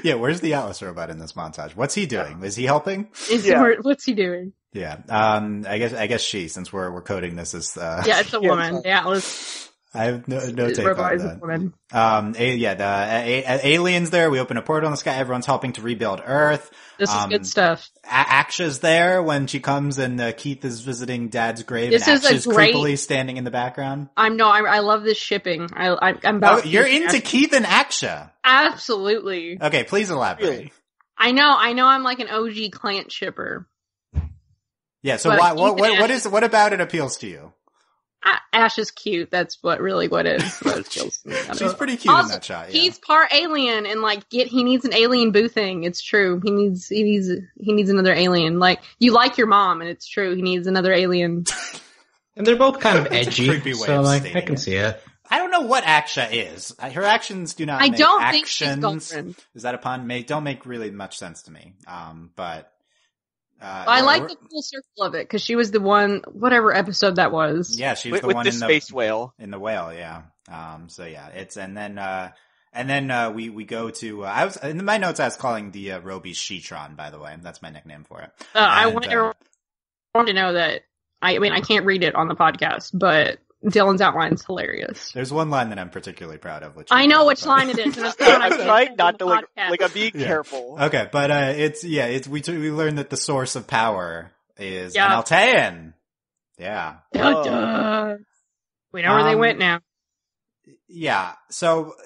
Yeah, where's the Atlas robot in this montage? What's he doing? Is he helping? What's he doing? Yeah. I guess she, since we're coding this as it's a woman. The Atlas. I have no take on that. The aliens there. We open a portal in the sky. Everyone's helping to rebuild Earth. This is good stuff. Aksha's there when she comes and Keith is visiting Dad's grave. This and is Aksha's creepily standing in the background. I love this shipping. I'm about. Oh, you're into Keith and Aksha. Absolutely. Okay, please elaborate. Really? I know. I'm like an OG Clant shipper. Yeah. So what about it appeals to you? Ash is cute. That's what it is. She's pretty cute also, in that shot. Yeah. He's part alien, and he needs an alien boo thing. It's true. He needs another alien. You like your mom, and it's true. He needs another alien. And they're both kind of edgy, so I can see it. I don't know what Aksha is. Her actions do not I make don't actions. think she's girlfriend. Is that a pun? Don't make really much sense to me. But I like the full circle of it because she was the one, whatever episode that was. Yeah, she was the with one the in space whale. In the whale, yeah. So yeah, and then we go to I was in my notes. I was calling the Roby Shitron, by the way. That's my nickname for it. I want everyone to know that. I mean, I can't read it on the podcast, but Dylan's outline's hilarious. There's one line that I'm particularly proud of. Which I know which line it is. And I'm trying not to like I'm being careful. Okay, but we learned that the source of power is an Altean. Yeah. We know where they went now. Yeah, so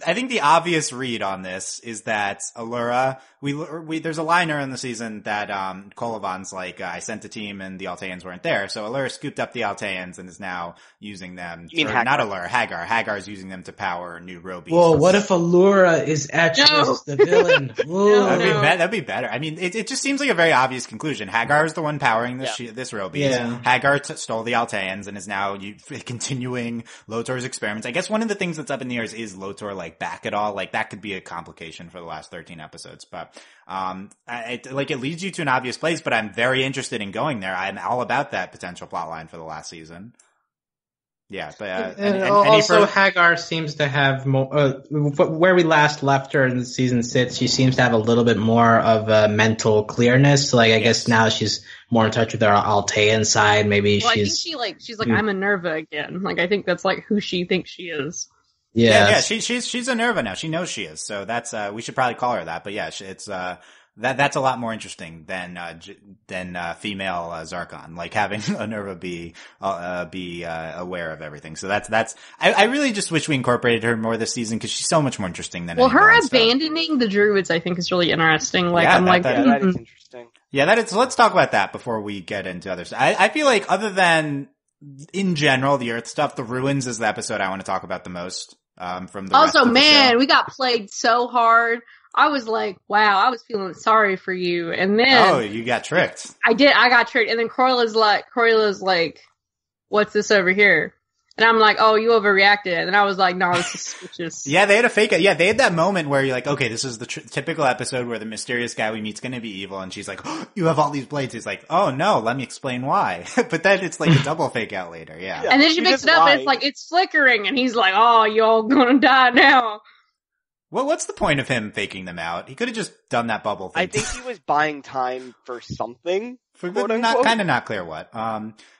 I think the obvious read on this is that Allura, there's a liner in the season that, Kolovan's like, I sent a team and the Alteans weren't there, so Allura scooped up the Alteans and is now using them, not Allura, Hagar. Hagar's using them to power new Robies. Whoa, what if Allura is Atreus, the villain? That'd be better. I mean, it just seems like a very obvious conclusion. Hagar is the one powering this Robies. Yeah. Hagar stole the Alteans and is now continuing Lotor's experiments. I guess one of the things that's up in the air is Lotor like back at all? Like that could be a complication for the last 13 episodes, but it leads you to an obvious place, but I'm very interested in going there. I'm all about that potential plot line for the last season. Yeah, but also Hagar seems to have more. Where we last left her in season 6, she seems to have a little bit more of a mental clearness. So, I guess now she's more in touch with her Altean side. Maybe she's. I think she's like I'm a Nerva again. Like I think that's like who she thinks she is. Yeah. She's a Nerva now. She knows she is. So that's we should probably call her that. But yeah, it's that's a lot more interesting than female Zarkon, like having a Nerva be aware of everything. So I really just wish we incorporated her more this season because she's so much more interesting than. Well, her abandoning the Druids, I think, is really interesting. Like, yeah, that is interesting. Yeah, so let's talk about that before we get into other stuff. I feel like other than in general the Earth stuff, the Ruins is the episode I want to talk about the most. From the also, man, we got played so hard. I was like, wow, I was feeling sorry for you. And then you got tricked. I got tricked. And then Coriola's like, what's this over here? And I'm like, oh, you overreacted. And I was like, no, this is suspicious. Yeah, they had a fake it. Yeah, they had that moment where you're like, okay, this is the typical episode where the mysterious guy we meet's gonna be evil. And she's like, oh, you have all these blades. He's like, oh no, let me explain why. But then it's like a double fake out later. Yeah. And then she picks it up and it's like, it's flickering. And he's like, oh, y'all gonna die now. Well, what's the point of him faking them out? He could have just done that bubble thing. I think he was buying time for something. Not clear what.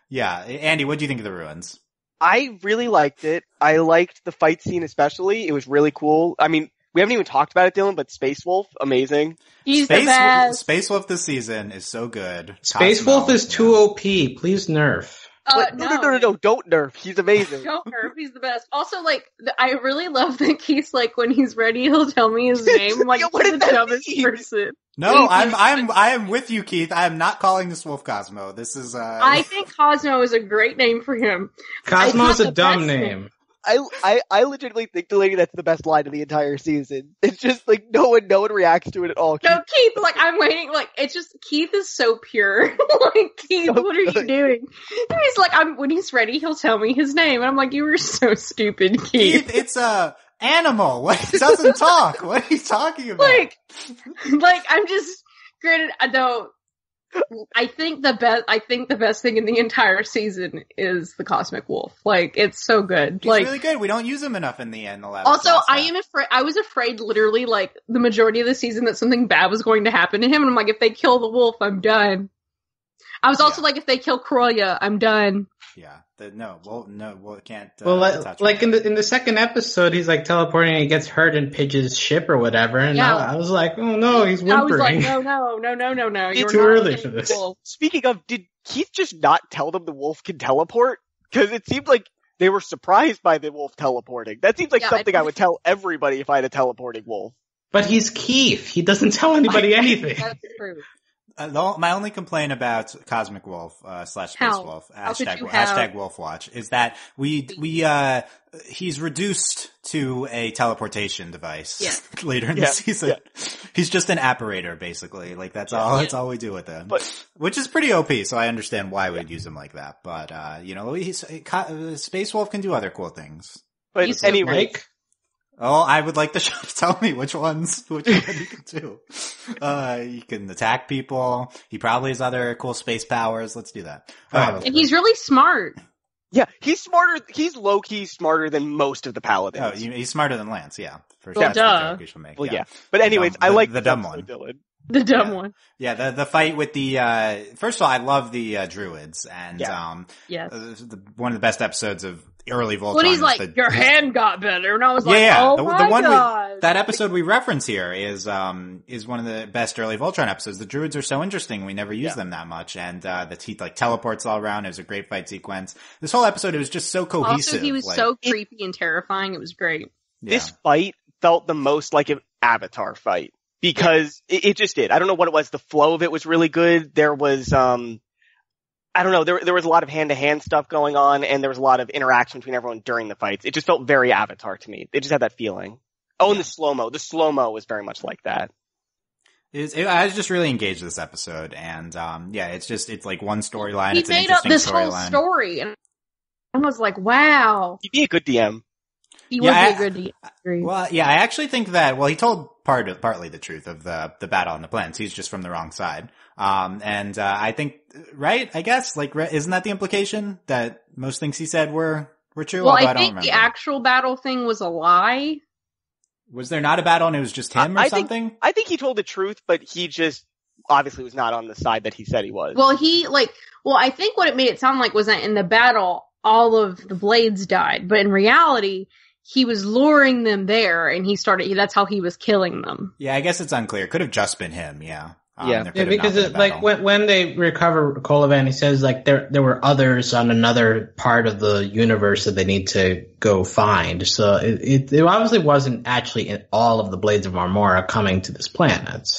Yeah. Andy, what do you think of the Ruins? I really liked it. I liked the fight scene especially. It was really cool. I mean, we haven't even talked about it, Dylan, but Space Wolf, amazing. He's the best. Space Wolf this season is so good. Space Wolf is too OP. Please nerf. No, don't nerf. He's amazing. Don't nerf. He's the best. Also, like, I really love that Keith's like, when he's ready, he'll tell me his name. I'm like, what is the dumbest person? No, I am with you, Keith. I am not calling this Wolf Cosmo. This is, I think Cosmo is a great name for him. Cosmo is a dumb name. I legitimately think, Delaney, that's the best line of the entire season. It's just like no one reacts to it at all. No, Keith, like I'm waiting, like it's just Keith is so pure. Like Keith, what are you doing? And he's like, when he's ready, he'll tell me his name, and I'm like, you were so stupid, Keith. It's a animal. What? It doesn't talk. What are you talking about? Like I'm just granted. I think the best thing in the entire season is the Cosmic Wolf. Like, it's so good. He's really good. We don't use him enough in the end. Also, I was afraid literally, like, the majority of the season that something bad was going to happen to him. And I'm like, if they kill the wolf, I'm done. I was also like, if they kill Corolla, I'm done. Yeah. It can't. Like in the second episode, he's like teleporting and he gets hurt in Pidge's ship or whatever. And I was like, oh no, he's whimpering. I was like, no. It's too early for this. Speaking of, did Keith just not tell them the wolf can teleport? Because it seemed like they were surprised by the wolf teleporting. That seems like something I would tell everybody if I had a teleporting wolf. But he's Keith. He doesn't tell anybody anything. That's true. My only complaint about Cosmic Wolf / Space Wolf hashtag Wolf Watch is that he's reduced to a teleportation device later in the season. Yeah. He's just an apparator basically. Like that's all we do with him. Which is pretty OP, so I understand why we'd use him like that. But Space Wolf can do other cool things. But He's so anyway, Mike? Oh, I would like the show to tell me which one you can do. You can attack people. He probably has other cool space powers. Let's do that. Probably. And he's really smart. yeah, he's smarter. He's low key smarter than most of the paladins. Oh, he's smarter than Lance, yeah. For Well, sure. That's the duh. joke we should make. Well, yeah. But anyways, The I like the this dumb episode, one. Dylan. The dumb one. Yeah, the fight with the, first of all, I love the, druids, and, Yes. one of the best episodes of early Voltron. When he's is like, your hand got better, and I was like, yeah, oh the my one god. that episode we reference here is one of the best early Voltron episodes. The druids are so interesting. We never use them that much. And, the teeth like teleports all around. It was a great fight sequence. This whole episode, it was just so cohesive. Also, he was so creepy and terrifying. It was great. Yeah. This fight felt the most like an Avatar fight. Because it just did. I don't know what it was. The flow of it was really good. There was, I don't know, there was a lot of hand-to-hand stuff going on, and there was a lot of interaction between everyone during the fights. It just felt very Avatar to me. It just had that feeling. Oh, and the slow-mo. The slow-mo was very much like that. I was just really engaged this episode, and, it's like one storyline. He It's an made up interesting this whole storyline. story, and I was like, wow. He'd be a good DM. He would be a good agree. Well, yeah, I actually think that, he told partly the truth of the battle on the plains. He's just from the wrong side. I think, right, I guess, isn't that the implication? That most things he said were true? Well, Although I don't think remember. the actual battle thing was a lie. Was there not a battle and it was just him or something? I think he told the truth, but he just obviously was not on the side that he said he was. Well, I think what it made it sound like was that in the battle, all of the blades died, but in reality, he was luring them there, and that's how he was killing them. Yeah, I guess it's unclear. Could have just been him, yeah. Because when they recover Kolovan, he says there were others on another part of the universe that they need to go find. So it obviously wasn't actually in all of the Blades of Marmora coming to this planet.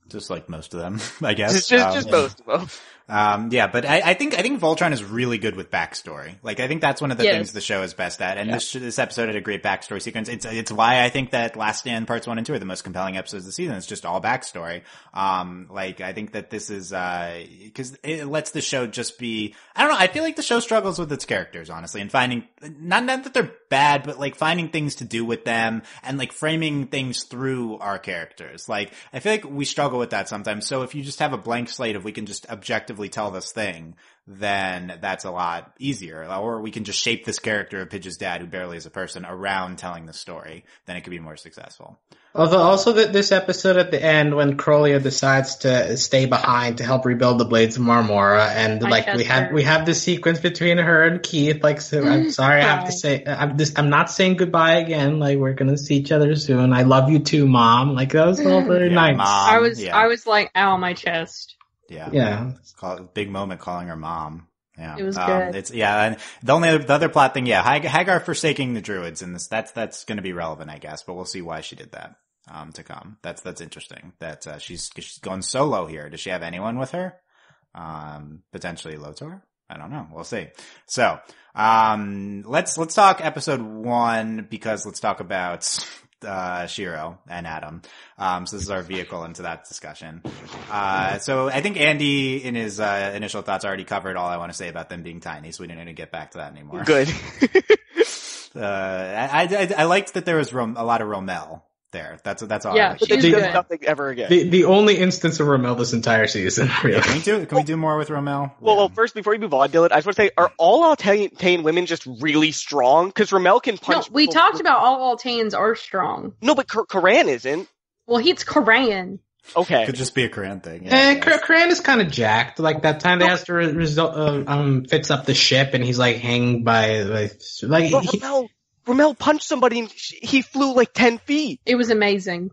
Just like most of them, I guess. Just most of them. But I think Voltron is really good with backstory. I think that's one of the things the show is best at. And this episode had a great backstory sequence. It's why I think that Last Stand parts 1 and 2 are the most compelling episodes of the season. It's just all backstory. I think that this is, cause it lets the show just be, I don't know, I feel like the show struggles with its characters, honestly, and finding, not that they're bad, but finding things to do with them and framing things through our characters. I feel like we struggle with that sometimes. So if you just have a blank slate, if we can just objectively tell this thing, then that's a lot easier. Or we can just shape this character of Pidge's dad, who barely is a person, around telling the story, then it could be more successful. Although also this episode at the end when Crowley decides to stay behind to help rebuild the Blades of Marmora, and we have this sequence between her and Keith. So I'm sorry, I have to say I'm not saying goodbye again. We're gonna see each other soon. I love you too, Mom. That was all very nice. Mom, I was like, ow, my chest. Yeah. Big moment calling her mom. Yeah. It was good. And the other plot thing, Hagar forsaking the druids in this, that's gonna be relevant, I guess, but we'll see why she did that, to come. That's interesting. That, she's going solo here. Does she have anyone with her? Potentially Lotor? I don't know. We'll see. So, let's talk episode 1, because let's talk about, Shiro and Adam. So this is our vehicle into that discussion. So I think Andy in his, initial thoughts already covered all I want to say about them being tiny, so we don't need to get back to that anymore. Good. I liked that there was a lot of Rommel there. That's all. Yeah, I but liked. she's good. Nothing ever again. The only instance of Rommel this entire season. Really. Yeah, can we do more with Rommel? Well, first, before you move on, Dylan, I just want to say, are all Altaian women just really strong? Because Rommel can punch. No, we talked about all Altains are strong. No, but Karan isn't. Well, he's Karan. Okay. Could just be a Korean thing. Yeah, Karan is kind of jacked. That time they has to fix up the ship, and he's hanging by Rommel punched somebody and he flew 10 feet. It was amazing.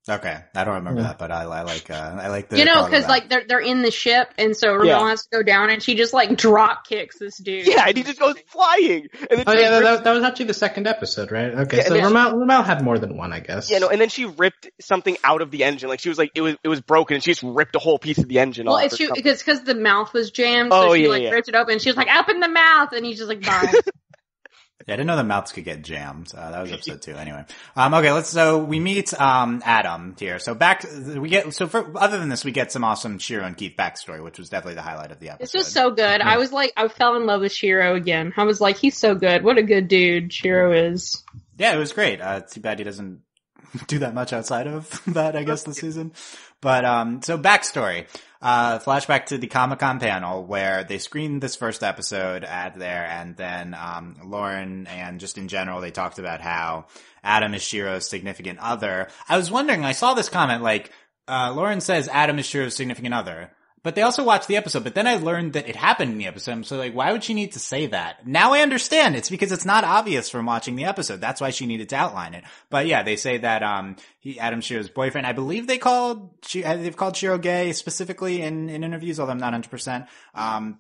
Okay, I don't remember that, but I like the. Because they're in the ship, and so Rommel has to go down, and she just drop kicks this dude. Yeah, and he just goes flying. And then that was actually the second episode, right? Okay, so Rommel had more than one, I guess. Yeah, no, and then she ripped something out of the engine. She was it was broken, and she just ripped a whole piece of the engine off. Well, because the mouth was jammed, so she ripped it open, and she was open the mouth, and he just died. Yeah, I didn't know the mouths could get jammed. That was episode 2 anyway. Okay, so we meet, Adam here. So other than this, we get some awesome Shiro and Keith backstory, which was definitely the highlight of the episode. This was so good. I was like, I fell in love with Shiro again. I was like, he's so good. What a good dude Shiro is. Yeah, it was great. Too bad he doesn't do that much outside of that, I guess, this season. But, so backstory. Flashback to the Comic-Con panel where they screened this first episode at there, and then, Lauren and just in general, they talked about how Adam is Shiro's significant other. I was wondering, I saw this comment, like, Lauren says Adam is Shiro's significant other. But they also watched the episode, but then I learned that it happened in the episode, so like, why would she need to say that? Now I understand. It's because it's not obvious from watching the episode. That's why she needed to outline it. But yeah, they say that, Adam's Shiro's boyfriend. I believe they've called Shiro gay specifically in interviews, although I'm not 100%.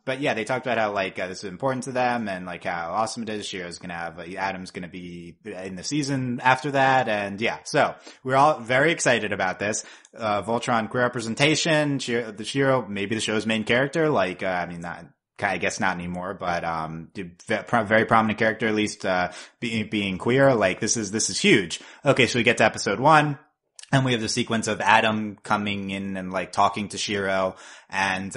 But yeah, they talked about how like, this is important to them and like how awesome it is. Shiro's gonna have, Adam's gonna be in the season after that. And yeah, so we're all very excited about this. Voltron queer representation, Shiro, maybe the show's main character, like, I guess not anymore, but, very prominent character, at least, being queer, like, this is huge. Okay, so we get to episode 1, and we have the sequence of Adam coming in and, like, talking to Shiro, and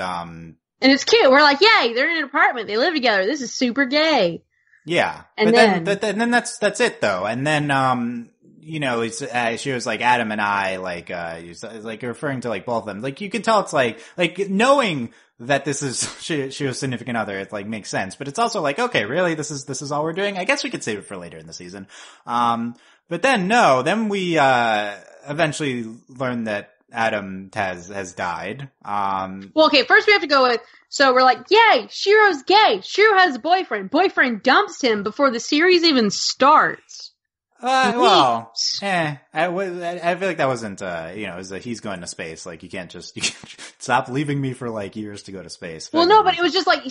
it's cute. We're like, yay, they're in an apartment, they live together, this is super gay. Yeah. And then that's it though, and then, she was like, Adam and I, like, he's like referring to like both of them. Like, you can tell it's like knowing that this is Shiro's significant other, it like makes sense. But it's also like, okay, really? This is all we're doing? I guess we could save it for later in the season. But then we, eventually learn that Adam has died. Well, okay, first we have to go with, so we're like, yay, Shiro's gay. Shiro has a boyfriend. Boyfriend dumps him before the series even starts. I feel like that wasn't, it was he's going to space. Like, you can't stop leaving me for like years to go to space. Well, no, but it was just like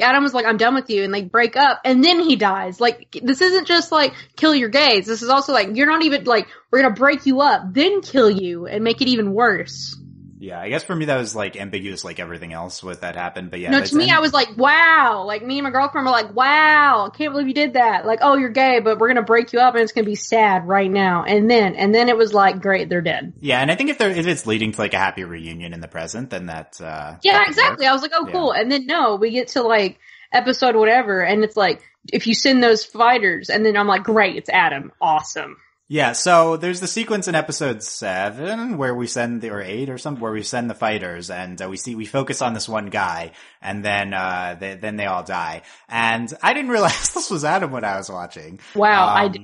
Adam was like, I'm done with you, and they break up, and then he dies. Like, this isn't just like, kill your gays. This is also like, you're not even like, we're gonna break you up, then kill you, and make it even worse. Yeah, I guess for me that was like ambiguous like everything else with that happened, but yeah. No, to me I was like, wow. Like, me and my girlfriend were like, wow, I can't believe you did that. Like, oh, you're gay, but we're gonna break you up and it's gonna be sad right now. And then it was like, great, they're dead. Yeah, and I think if it's leading to like a happy reunion in the present, then that's, yeah, exactly. I was like, oh, cool. And then no, we get to like episode whatever, and it's like, if you send those fighters, and then I'm like, great, it's Adam. Awesome. Yeah, so there's the sequence in episode 7 where we send or 8 or something where we send the fighters, and we focus on this one guy, and then they all die. And I didn't realize this was Adam when I was watching. Wow, I did.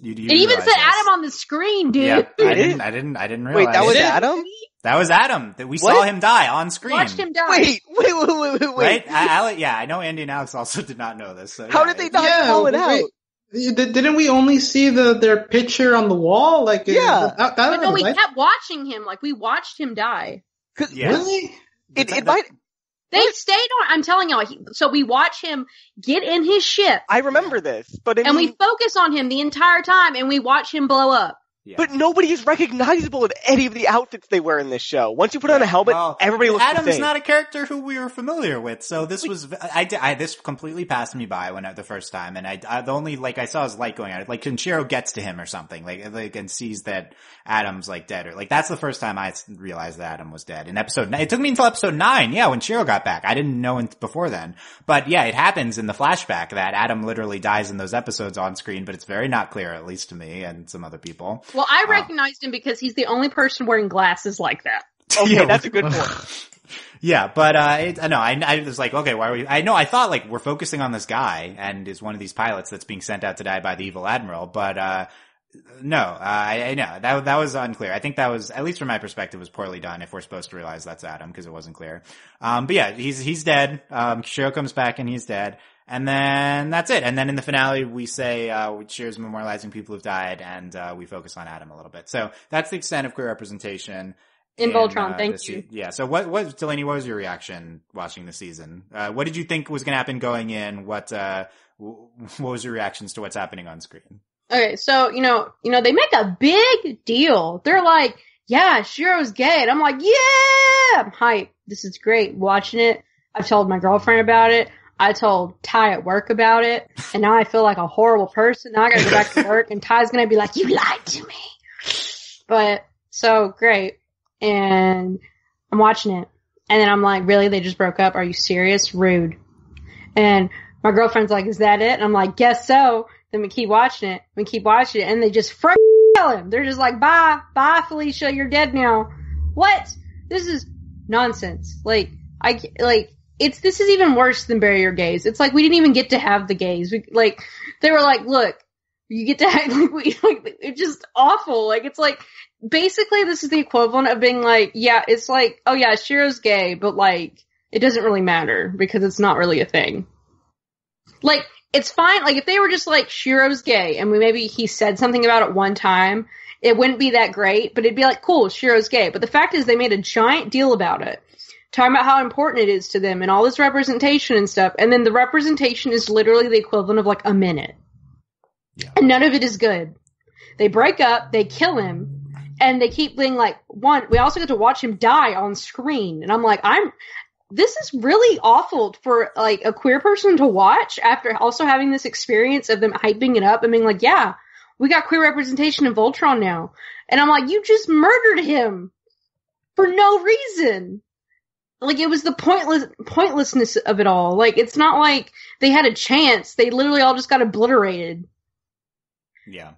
It even said Adam on the screen, dude. Yeah, I didn't realize. Wait, that was Adam? That was Adam. That we saw him die on screen. Watched him die. Wait. Right? I know Andy and Alex also did not know this. So How did they not call it out? Didn't we only see their picture on the wall? Like, yeah. But no, we kept watching him. Like, we watched him die. Yeah. Really? It might. They stayed on. I'm telling y'all. So we watch him get in his ship. I remember this, but and we focus on him the entire time, and we watch him blow up. Yeah. But nobody is recognizable in any of the outfits they wear in this show. Once you put on a helmet, everybody looks the same. Adam's not a character who we were familiar with, so this this completely passed me by the first time, and the only, like, I saw his light going out, like, when Shiro gets to him or something, like, and sees that Adam's, like, dead, or, like, that's the first time I realized that Adam was dead. In episode 9, it took me until episode 9, yeah, when Shiro got back. I didn't know before then. But yeah, it happens in the flashback that Adam literally dies in those episodes on screen, but it's very not clear, at least to me and some other people. Well, I recognized him because he's the only person wearing glasses like that. Okay, Yeah. that's a good point. Yeah, but, I was like, okay, why are we, I thought, like, we're focusing on this guy, and is one of these pilots that's being sent out to die by the evil admiral, but, no, I know, that was unclear. I think that was, at least from my perspective, was poorly done, if we're supposed to realize that's Adam, because it wasn't clear. But yeah, he's dead, Shiro comes back and he's dead. And then that's it. And then in the finale, we say, Shiro's memorializing people who've died, and, we focus on Adam a little bit. So that's the extent of queer representation. In Voltron, thank you. Yeah. So Delaney, what was your reaction watching the season? What did you think was going to happen going in? What was your reactions to what's happening on screen? Okay, so, they make a big deal. They're like, yeah, Shiro's gay. And I'm like, yeah! I'm hyped. This is great. Watching it. I've told my girlfriend about it. I told Ty at work about it, and now I feel like a horrible person. Now I gotta go back to work, and Ty's gonna be like, you lied to me. But, so, great. And I'm watching it. And then I'm like, really? They just broke up? Are you serious? Rude. And my girlfriend's like, is that it? And I'm like, guess so. Then we keep watching it. And they just kill him. They're just like, bye, Felicia, you're dead now. What? This is nonsense. This is even worse than Bury Your Gays. It's like, we didn't even get to have the gays. They were like, look, you get to have, it's just awful. It's like, basically this is the equivalent of being like, yeah, it's like, oh yeah, Shiro's gay, but it doesn't really matter because it's not really a thing. It's fine, if they were just like, Shiro's gay, and maybe he said something about it one time, it wouldn't be that great, but it'd be like, cool, Shiro's gay. But the fact is they made a giant deal about it, talking about how important it is to them and all this representation and stuff, and then the representation is literally the equivalent of a minute. Yeah. And none of it is good. They break up, they kill him, and they keep being like, we also get to watch him die on screen, and I'm like, this is really awful for, a queer person to watch after also having this experience of them hyping it up and being like, yeah, we got queer representation in Voltron now. And I'm like, you just murdered him for no reason. It was the pointlessness of it all. It's not like they had a chance. They literally all just got obliterated. Yeah.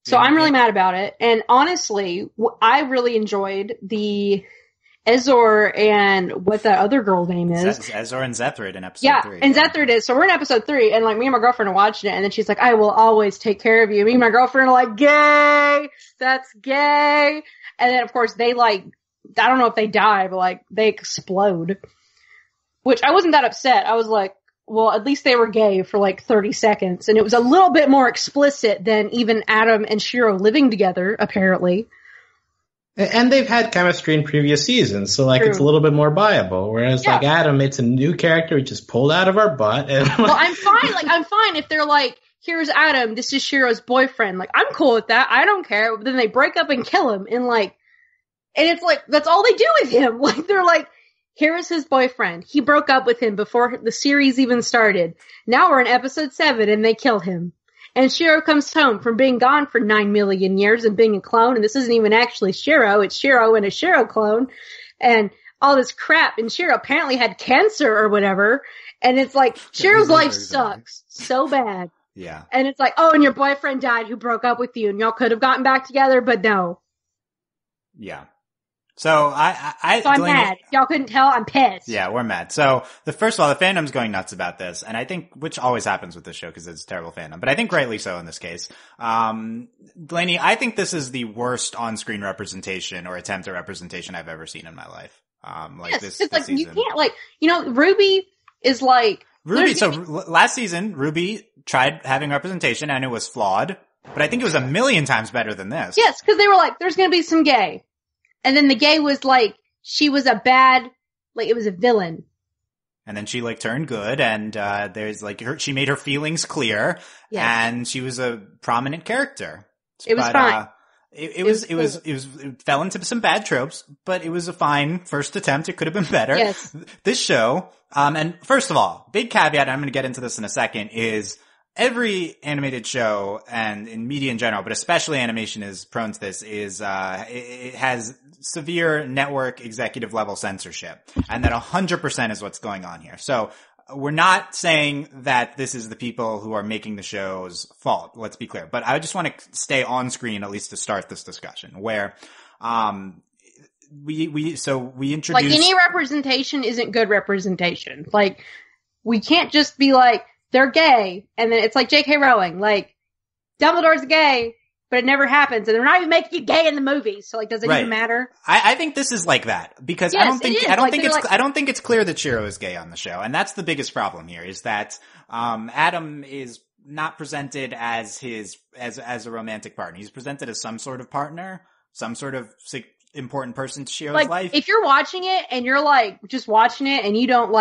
So I'm really mad about it. And honestly, I really enjoyed the Ezor and what that other girl's name is. Ezor and Zethrid in episode 3. Yeah, and Zethrid is. So we're in episode 3, and me and my girlfriend are watching it, and then she's like, I will always take care of you. Me and my girlfriend are like, gay! That's gay! And then, of course, they I don't know if they die, but they explode. Which I wasn't that upset. I was like, well, at least they were gay for 30 seconds. And it was a little bit more explicit than even Adam and Shiro living together, apparently. And they've had chemistry in previous seasons, so True. It's a little bit more viable. Whereas Adam, it's a new character we just pulled out of our butt. And well, I'm fine. I'm fine if they're here's Adam, this is Shiro's boyfriend. I'm cool with that. I don't care. But then they break up and kill him, and it's that's all they do with him. They're like, here is his boyfriend. He broke up with him before the series even started. Now we're in episode 7, and they kill him. And Shiro comes home from being gone for 9 million years and being a clone, and this isn't even actually Shiro, it's Shiro and a Shiro clone, and all this crap, and Shiro apparently had cancer or whatever, and it's Shiro's life sucks so bad. Yeah. And it's oh, and your boyfriend died who broke up with you, and y'all could have gotten back together, but no. Yeah. So I'm Delaney, mad. Y'all couldn't tell? I'm pissed. Yeah, we're mad. So first of all, the fandom's going nuts about this, and I think, which always happens with this show because it's a terrible fandom, but I think rightly so in this case. Delaney, I think this is the worst on-screen representation or attempt at representation I've ever seen in my life. This season. You can't Ruby is Ruby. So last season, Ruby tried having representation and it was flawed, but I think it was a million times better than this. Yes, because they were there's gonna be some gay. And then the gay was she was a bad, it was a villain. And then she turned good, and there's she made her feelings clear, yes. And she was a prominent character. It was fine. It fell into some bad tropes, but it was a fine first attempt. It could have been better. Yes. This show, and first of all, big caveat, I'm going to get into this in a second, is every animated show and in media in general, but especially animation is prone to this, is it has severe network executive level censorship. And that 100% is what's going on here. So we're not saying that this is the people who are making the show's fault. Let's be clear. But I just want to stay on screen at least to start this discussion where, we introduced any representation isn't good representation. We can't just be they're gay, and then it's J.K. Rowling, Dumbledore's gay, but it never happens, and they're not even making you gay in the movies, so does it even matter? I think this is like that, because yes, I don't think it's clear that Shiro is gay on the show, and that's the biggest problem here, is that, Adam is not presented as as a romantic partner. He's presented as some sort of partner, some sort of important person to Shiro's life. If you're watching it, and you're just watching it, and you don't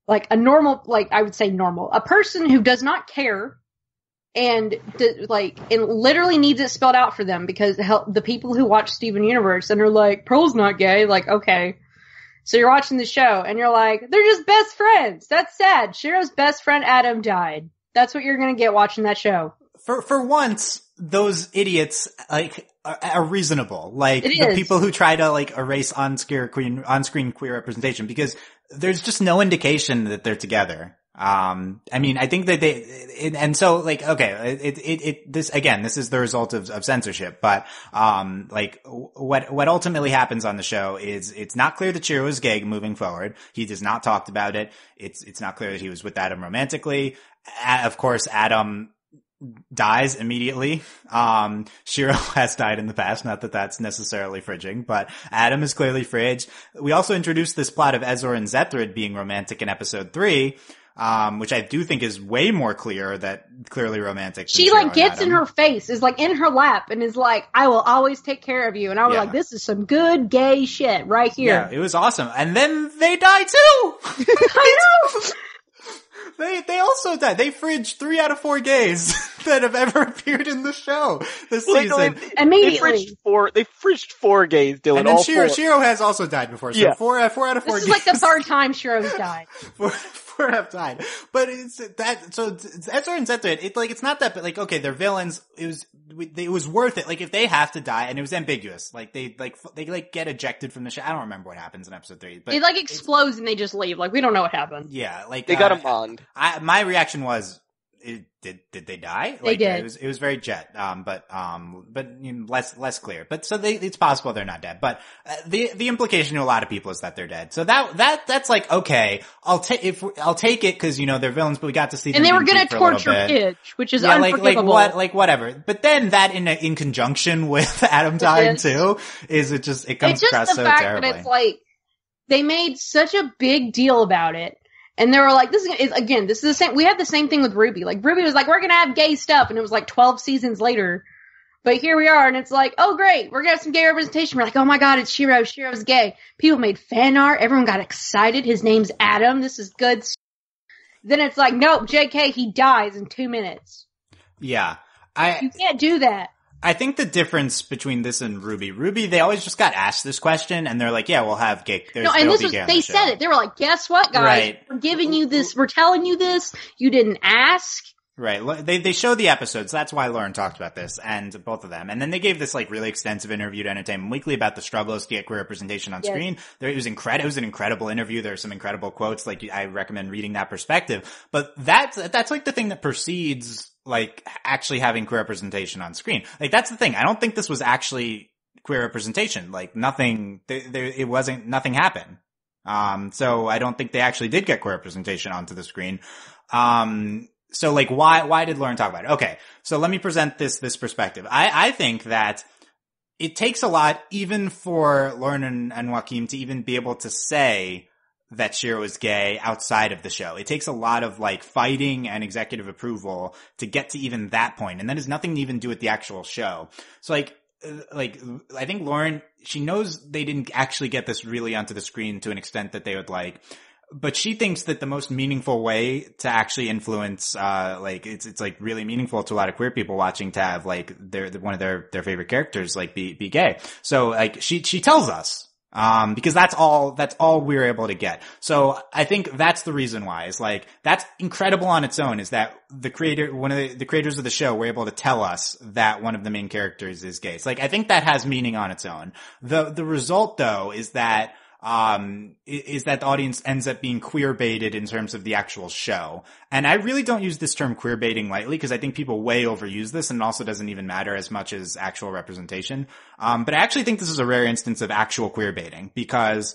a normal, I would say normal, a person who does not care and literally needs it spelled out for them because the people who watch Steven Universe and are Pearl's not gay, okay. So you're watching the show and you're like, they're just best friends. That's sad. Shiro's best friend Adam died. That's what you're gonna get watching that show. For once, those idiots, like, are reasonable. Like, the is. people who try to, like, erase on-screen queer representation, because there's just no indication that they're together. I mean, I think that and so, like, okay, this is the result of censorship, but, like, what ultimately happens on the show is it's not clear that Shiro is gay moving forward. He has not talked about it. It's not clear that he was with Adam romantically. Of course, Adam dies immediately. Shiro has died in the past, not that that's necessarily fridging, but Adam is clearly fridged. We also introduced this plot of Ezra and Zethrid being romantic in episode 3. Which I do think is way more clearly romantic. She, like, gets in her face, is, like, in her lap, and is like, I will always take care of you. And I was like, this is some good gay shit right here. Yeah, it was awesome. And then they die too! I know! They also died. They fridged 3 out of 4 gays that have ever appeared in the show this season. Immediately. They fridged 4 gays, Dylan. And then Shiro has also died before, so 4 out of 4 gays. This is like the 3rd time Shiro's died. 4 have died. But it's that, so Ezra and Zethrid, it's not that, but, like, okay, they're villains. It was worth it. Like, if they have to die, and it was ambiguous. Like, they get ejected from the show. I don't remember what happens in episode 3. But it, like, explodes and they just leave. Like, we don't know what happened. Yeah, like, they got a bond. My reaction was, did they die? They did. It was very Jet, but you know, less clear. But so it's possible they're not dead. But the implication to a lot of people is that they're dead. So that's like, okay, I'll take it because, you know, they're villains, but we got to see them. And they were gonna torture Pidge, which is unforgivable. Like whatever. But then that in conjunction with Adam dying too, it comes across so terribly. It's just the fact that it's like, they made such a big deal about it. And they were like, this is the same, we had the same thing with Ruby. Like, Ruby was like, we're gonna have gay stuff, and it was like 12 seasons later. But here we are, and it's like, oh great, we're gonna have some gay representation. We're like, oh my god, it's Shiro, Shiro's gay. People made fan art, everyone got excited, his name's Adam, this is good. Then it's like, nope, JK, he dies in 2 minutes. Yeah. You can't do that. I think the difference between this and Ruby, they always just got asked this question, and they're like, yeah, we'll have gay. They said it. They were like, guess what, guys? Right. We're giving you this, we're telling you this, you didn't ask. Right. They showed the episodes. That's why Lauren talked about this, and both of them. And then they gave this, like, really extensive interview to Entertainment Weekly about the struggles to get queer representation on screen. It was incredible. It was an incredible interview. There are some incredible quotes. Like, I recommend reading that perspective. But that's like the thing that precedes, like, actually having queer representation on screen. Like, that's the thing. I don't think this was actually queer representation. Like, nothing happened. So I don't think they actually did get queer representation onto the screen. So, like, why did Lauren talk about it? Okay. So let me present this perspective. I think that it takes a lot, even for Lauren and Joaquin, to even be able to say that Shiro is gay outside of the show. It takes a lot of, like, fighting and executive approval to get to even that point. And that has nothing to even do with the actual show. So, like, I think Lauren, she knows they didn't actually get this really onto the screen to an extent that they would like. But she thinks that the most meaningful way to actually influence, like, it's like really meaningful to a lot of queer people watching to have, like, one of their favorite characters, like, be gay. So, like, she tells us. Because that's all we were able to get. So I think that's the reason why, is like, that's incredible on its own, is that one of the creators of the show were able to tell us that one of the main characters is gay. So, like, I think that has meaning on its own. The result though is that the audience ends up being queer baited in terms of the actual show. And I really don't use this term queer baiting lightly, because I think people way overuse this, and it also doesn't even matter as much as actual representation. But I actually think this is a rare instance of actual queer baiting, because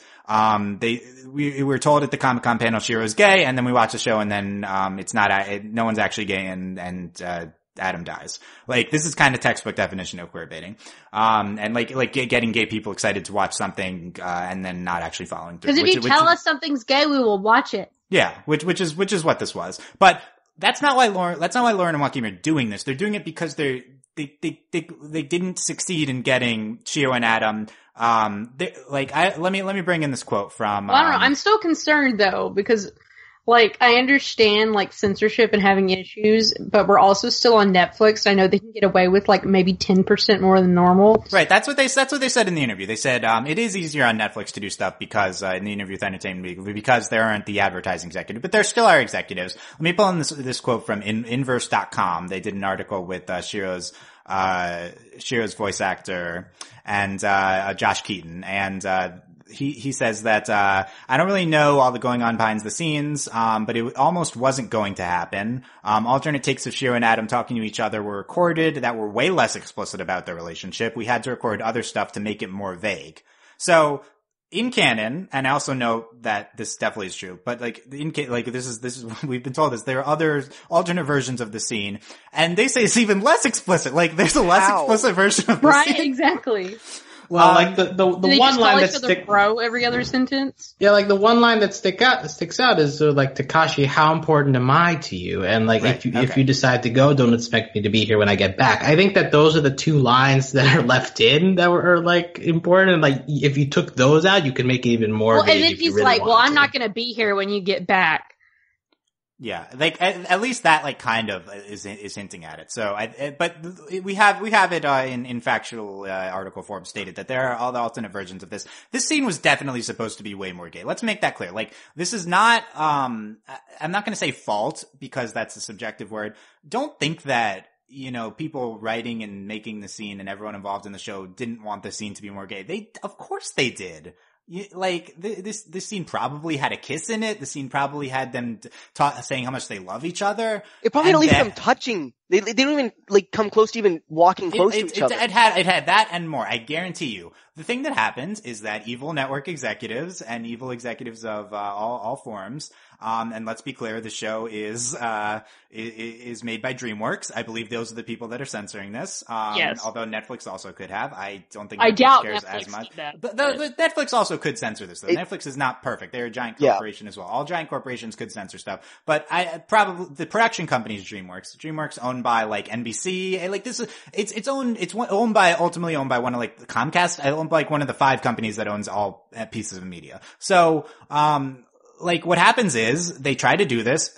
we were told at the Comic-Con panel Shiro's gay, and then we watch the show, and then no one's actually gay, and Adam dies. Like, this is kind of textbook definition of queer baiting. And like getting gay people excited to watch something, and then not actually following through. Because if you tell us something's gay, we will watch it. Yeah, which is what this was. But that's not why Lauren and Joaquin are doing this. They're doing it because they didn't succeed in getting Shiro and Adam. Let me bring in this quote from, well, I don't know. I'm still concerned though, because, Like, I understand, like, censorship and having issues, but we're also still on Netflix. I know they can get away with, like, maybe 10% more than normal. Right, that's what they said in the interview. They said, it is easier on Netflix to do stuff because, in the interview with Entertainment Weekly, because there aren't the advertising executives, but there still are executives. Let me pull in this quote from Inverse.com. They did an article with, Shiro's voice actor and, Josh Keaton, and, he says that, I don't really know all the going on behind the scenes, but it almost wasn't going to happen. Alternate takes of Shiro and Adam talking to each other were recorded that were way less explicit about their relationship. We had to record other stuff to make it more vague. So, in canon, and I also note that this definitely is true, but like, this is, we've been told this, there are other alternate versions of the scene, and they say it's even less explicit. Like, there's a less explicit version of the scene. Right, exactly. Well, like the one line that sticks bro every other sentence. Yeah, like the one line that sticks out is like, Takashi, how important am I to you? And like, right. if you decide to go, don't expect me to be here when I get back. I think that those are the two lines that are left in that are like important. And like, if you took those out, you could make it even more. Well, and then he's like, "Well, I'm not going to be here when you get back." Yeah, like at least that like kind of is hinting at it. So, but we have it in factual article form stated that there are all the alternate versions of this. This scene was definitely supposed to be way more gay. Let's make that clear. Like, this is not I'm not going to say fault because that's a subjective word. Don't think that, you know, people writing and making the scene and everyone involved in the show didn't want the scene to be more gay. Of course they did. Like, this scene probably had a kiss in it. The scene probably had them saying how much they love each other. It probably had at least them touching. They don't even, like, come close to even walking close to each other. It had that and more. I guarantee you. The thing that happens is that evil network executives and evil executives of all forms, and let's be clear, the show is made by DreamWorks. I believe those are the people that are censoring this. Yes. Although Netflix also could have. I don't think I Netflix doubt cares Netflix as much. but Netflix also could censor this though. Netflix is not perfect. They're a giant corporation as well. All giant corporations could censor stuff. But the production company is DreamWorks. DreamWorks owned by like NBC. Like this is, ultimately owned by one of like Comcast. Owned by like one of the 5 companies that owns all pieces of media. So, like what happens is they try to do this.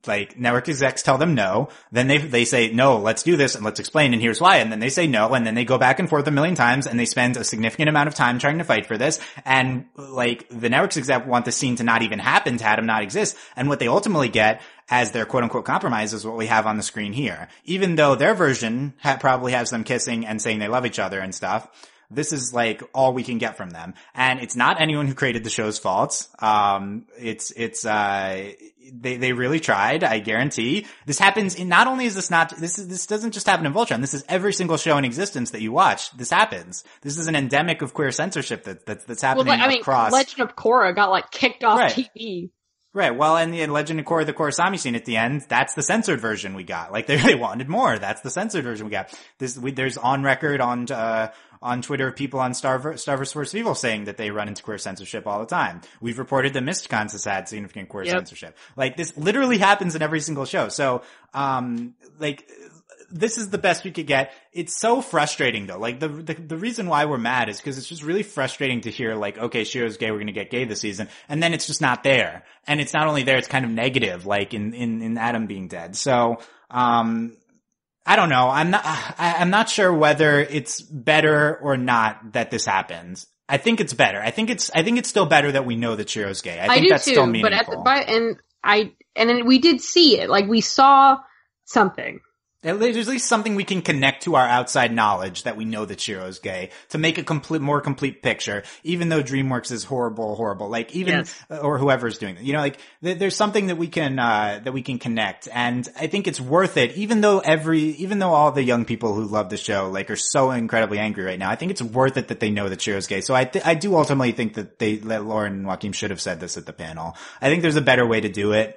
Like network execs tell them no, then they say no, let's do this and let's explain and here's why, and then they say no, and then they go back and forth a million times and they spend a significant amount of time trying to fight for this, and like the network exec want the scene to not even happen, to Adam not exist, and what they ultimately get as their quote unquote compromise is what we have on the screen here. Even though their version probably has them kissing and saying they love each other and stuff, this is like all we can get from them. And it's not anyone who created the show's fault. They really tried, I guarantee. This happens in, not only is this doesn't just happen in Voltron. This is every single show in existence that you watch. This happens. This is an endemic of queer censorship that's happening across. Legend of Korra got like kicked off Right. TV. Right. Well, and the Legend of Korra, the Korrasami scene at the end, that's the censored version we got. Like they wanted more. That's the censored version we got. There's on record on Twitter people on Star vs. Force of Evil saying that they run into queer censorship all the time. We've reported that Mistcons has had significant queer censorship. Like this literally happens in every single show. So, like, this is the best we could get. It's so frustrating though. Like the reason why we're mad is because it's just really frustrating to hear like, okay, Shiro's gay, we're gonna get gay this season. And then it's just not there. And it's not only there, it's kind of negative, like in Adam being dead. So, I don't know. I'm not sure whether it's better or not that this happens. I think it's better. I think it's still better that we know that Shiro's gay. I think that's still meaningful. But then we did see it. Like we saw something. There's at least something we can connect to our outside knowledge that we know that Shiro's gay to make a more complete picture, even though DreamWorks is horrible. Like even, or whoever's doing it, you know, like there's something that we can connect. And I think it's worth it, even though all the young people who love the show, like, are so incredibly angry right now. I think it's worth it that they know that Shiro's gay. So I do ultimately think that Lauren and Joaquin should have said this at the panel. I think there's a better way to do it.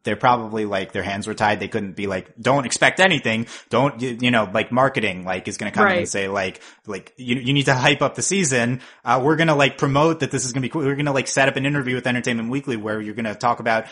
They're probably like, their hands were tied. They couldn't be like, don't expect anything. Don't, you know, like marketing, like is going to come in and say like you need to hype up the season. We're going to like promote that this is going to be cool. We're going to like set up an interview with Entertainment Weekly where you're going to talk about,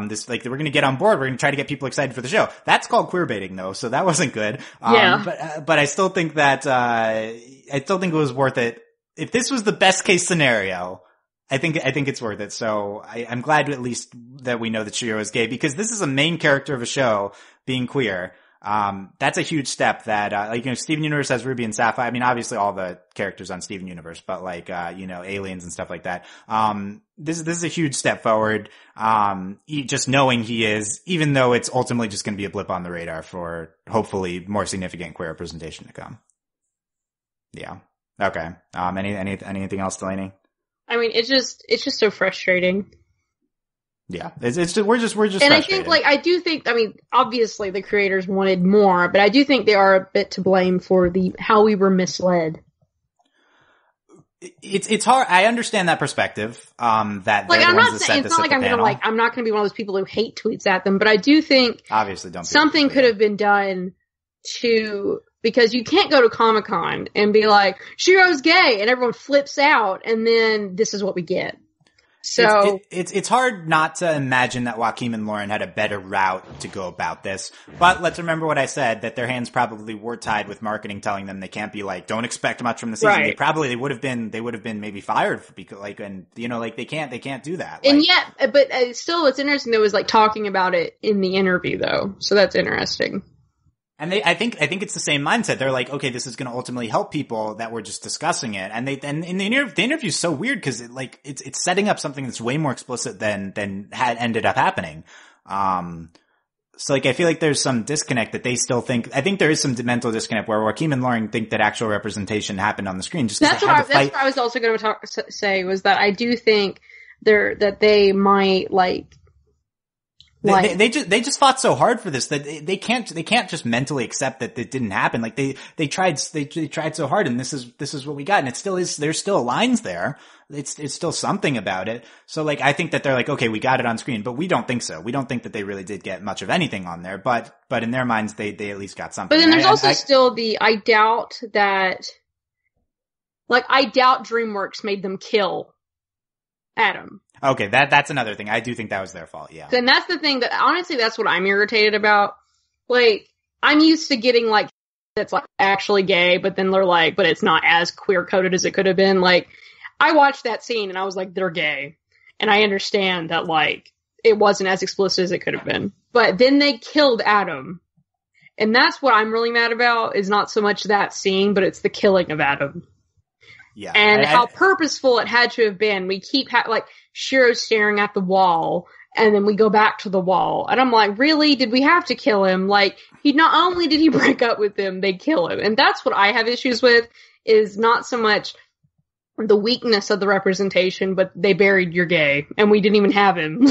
this, like we're going to get on board. We're going to try to get people excited for the show. That's called queer baiting though. So that wasn't good. But I still think that, it was worth it. If this was the best case scenario, I think it's worth it. So I'm glad at least that we know that Shiro is gay, because this is a main character of a show being queer. That's a huge step that, Steven Universe has Ruby and Sapphire. I mean, obviously all the characters on Steven Universe, but aliens and stuff like that. This is a huge step forward. Just knowing he is, even though it's ultimately just going to be a blip on the radar for hopefully more significant queer representation to come. Yeah. Okay. Anything else, Delaney? I mean, it's just so frustrating. Yeah, we're just. And I think, obviously the creators wanted more, but I do think they are a bit to blame for how we were misled. It's hard. I understand that perspective. That I'm not saying it's not like I'm not going to be one of those people who hate tweets at them, but I do think obviously something could have been done because you can't go to Comic-Con and be like, Shiro's gay, and everyone flips out, and then this is what we get. So it's hard not to imagine that Joaquin and Lauren had a better route to go about this. But let's remember what I said, that their hands probably were tied with marketing telling them they can't be like, don't expect much from the season. Right. They would have been maybe fired because they can't do that. And yet, but still what's interesting though is talking about it in the interview though. So that's interesting. And I think it's the same mindset. They're like, okay, this is going to ultimately help people that we're just discussing it. And the interview is so weird because it's setting up something that's way more explicit than had ended up happening. So I feel like there's some disconnect that they still think. I think there is some mental disconnect where Joaquin and Lauren think that actual representation happened on the screen. That's what I was also going to say was that I do think that they might They just fought so hard for this that they can't just mentally accept that it didn't happen. They tried so hard, and this is what we got, and it still is. There's still lines there. It's still something about it. So I think that they're like, okay, we got it on screen, but we don't think so. We don't think that they really did get much of anything on there, but in their minds, they at least got something. But then there's also still I doubt DreamWorks made them kill Adam. Okay, that's another thing. I do think that was their fault, yeah. And that's the thing that, honestly, that's what I'm irritated about. I'm used to getting, that's, actually gay, but then they're but it's not as queer-coded as it could have been. I watched that scene and I was like, they're gay. And I understand that, it wasn't as explicit as it could have been. But then they killed Adam. And that's what I'm really mad about, is not so much that scene, but it's the killing of Adam. Yeah. And how purposeful it had to have been. We keep, Shiro staring at the wall, and then we go back to the wall. And I'm like, really? Did we have to kill him? He not only did he break up with them, they kill him. And that's what I have issues with, is not so much the weakness of the representation, but they buried your gay, and we didn't even have him.